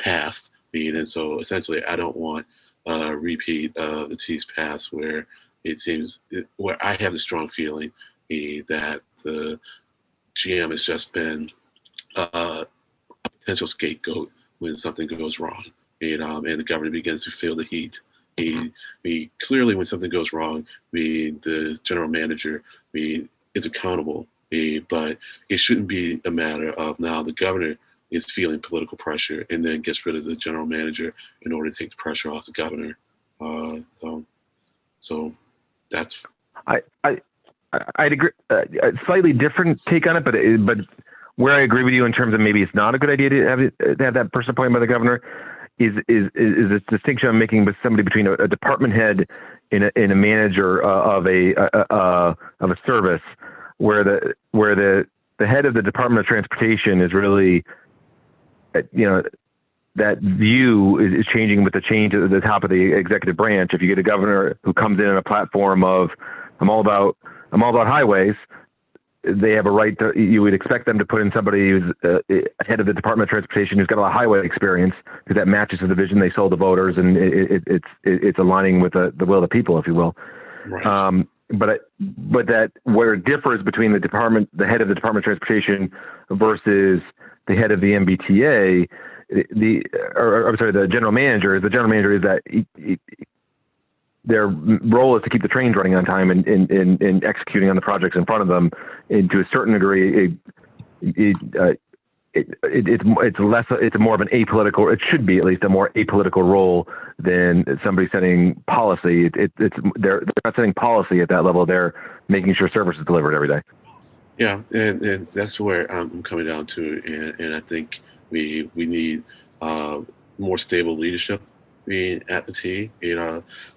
past being, and so essentially I don't want a repeat of the T's past where it seems where I have the strong feeling that the GM has just been a potential scapegoat when something goes wrong. And the governor begins to feel the heat. Clearly, when something goes wrong, the general manager is accountable. But it shouldn't be a matter of now the governor is feeling political pressure and then gets rid of the general manager in order to take the pressure off the governor. So that's. I'd agree. A slightly different take on it, but where I agree with you in terms of maybe it's not a good idea to have that person appointed by the governor. Is this distinction I'm making with somebody between a department head and a manager of a service, where the head of the Department of Transportation is really, that view is changing with the change at the top of the executive branch. If you get a governor who comes in on a platform of I'm all about highways, they have a right to, you would expect them to put in somebody who's head of the Department of Transportation who's got a lot of highway experience, because that matches the vision they sold to voters, and it's aligning with the will of the people, if you will. Right. But that where it differs between the head of the Department of Transportation versus the head of the MBTA, the general manager is that their role is to keep the trains running on time and executing on the projects in front of them. And to a certain degree, it's less, it's more of an apolitical, it should be at least a more apolitical role than somebody setting policy. They're not setting policy at that level. They're making sure service is delivered every day. Yeah, and that's where I'm coming down to, and I think we need more stable leadership being at the T,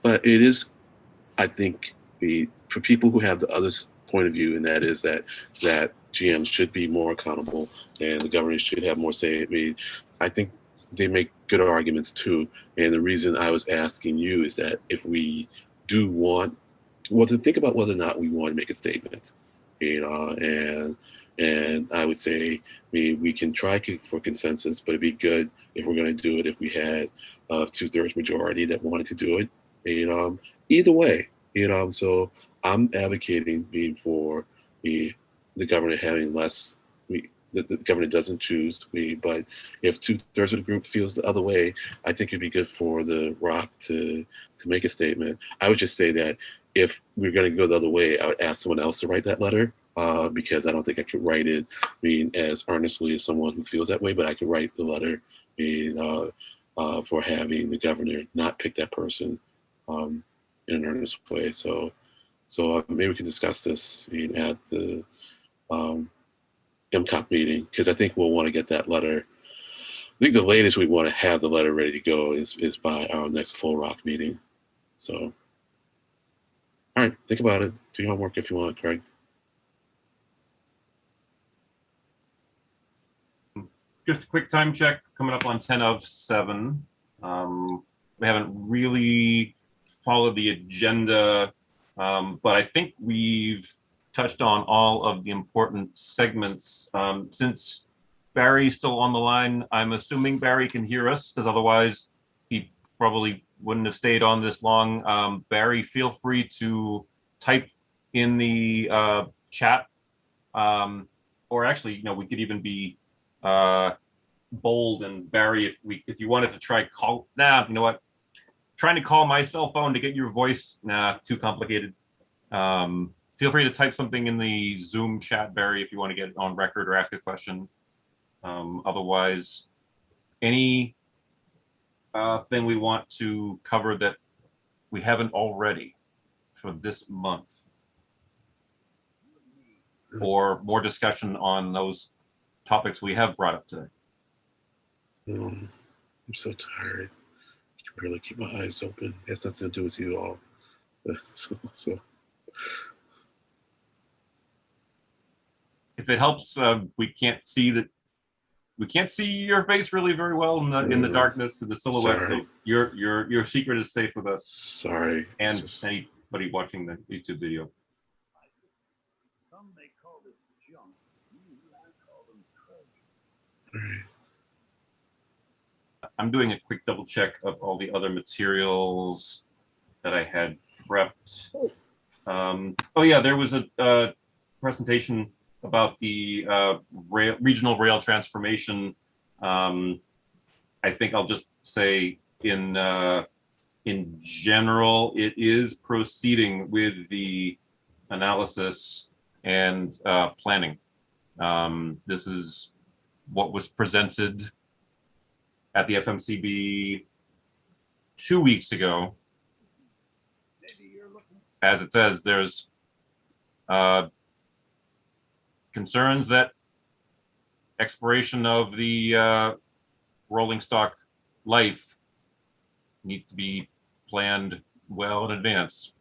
but it is, I think, for people who have the other point of view, and that is that GMs should be more accountable and the government should have more say. I think they make good arguments too. And the reason I was asking you is that if we do want, to think about whether or not we want to make a statement, and I would say we can try for consensus, but it'd be good if we're going to do it if we had a 2/3 majority that wanted to do it. Either way, so I'm advocating for the government having less. The government doesn't choose, but if 2/3 of the group feels the other way, I think it'd be good for the ROC to make a statement. I would just say that if we're going to go the other way, I would ask someone else to write that letter, because I don't think I could write it, as earnestly as someone who feels that way, but I could write the letter, for having the governor not pick that person in an earnest way. So maybe we can discuss this at the MCOP meeting, because I think we'll want to get that letter. I think the latest we want to have the letter ready to go is by our next full ROC meeting. So, all right, think about it. Do your homework if you want, Craig. Just a quick time check coming up on 10 of 7. We haven't really followed the agenda, but I think we've touched on all of the important segments. Since Barry's still on the line, I'm assuming Barry can hear us, because otherwise he probably wouldn't have stayed on this long. Barry, feel free to type in the chat, or actually, we could even be bold, and Barry, if you wanted to try call, you know what? Trying to call my cell phone to get your voice, too complicated. Feel free to type something in the Zoom chat, Barry, if you want to get on record or ask a question. Otherwise, any thing we want to cover that we haven't already for this month, or more discussion on those topics we have brought up today. I'm so tired. I can barely keep my eyes open. It has nothing to do with you all. so. If it helps, we can't see your face really very well in the darkness of the silhouette. Sorry. So your secret is safe with us. Sorry. And anybody watching the YouTube video. Some may call this junk. I call them treasure. All right. I'm doing a quick double check of all the other materials that I had prepped. Oh yeah, there was a presentation about the regional rail transformation. I think I'll just say in general, it is proceeding with the analysis and planning. This is what was presented at the FMCB 2 weeks ago. As it says, there's concerns that expiration of the rolling stock life need to be planned well in advance.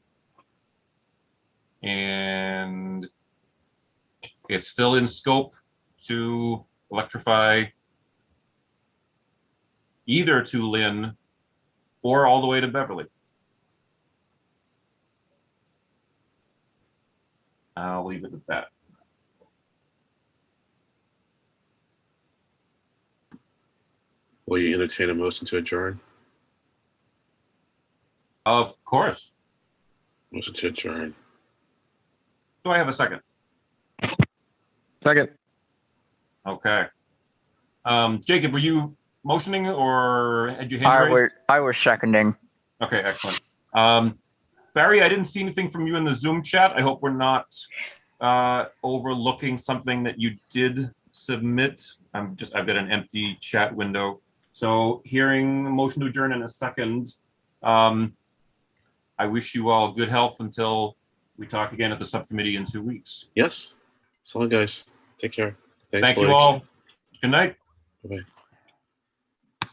And it's still in scope to electrify either to Lynn or all the way to Beverly. I'll leave it at that. Will you entertain a motion to adjourn? Of course. Motion to adjourn. Do I have a second? Second. Okay. Jacob, were you motioning or had you hand raised? I was seconding. Okay, excellent. Barry, I didn't see anything from you in the Zoom chat. I hope we're not overlooking something that you did submit. I've got an empty chat window. So hearing a motion to adjourn in a second. I wish you all good health until we talk again at the subcommittee in 2 weeks. Yes. So long, guys. Take care. Thanks, Thank you Blake. all. Good night. Bye-bye.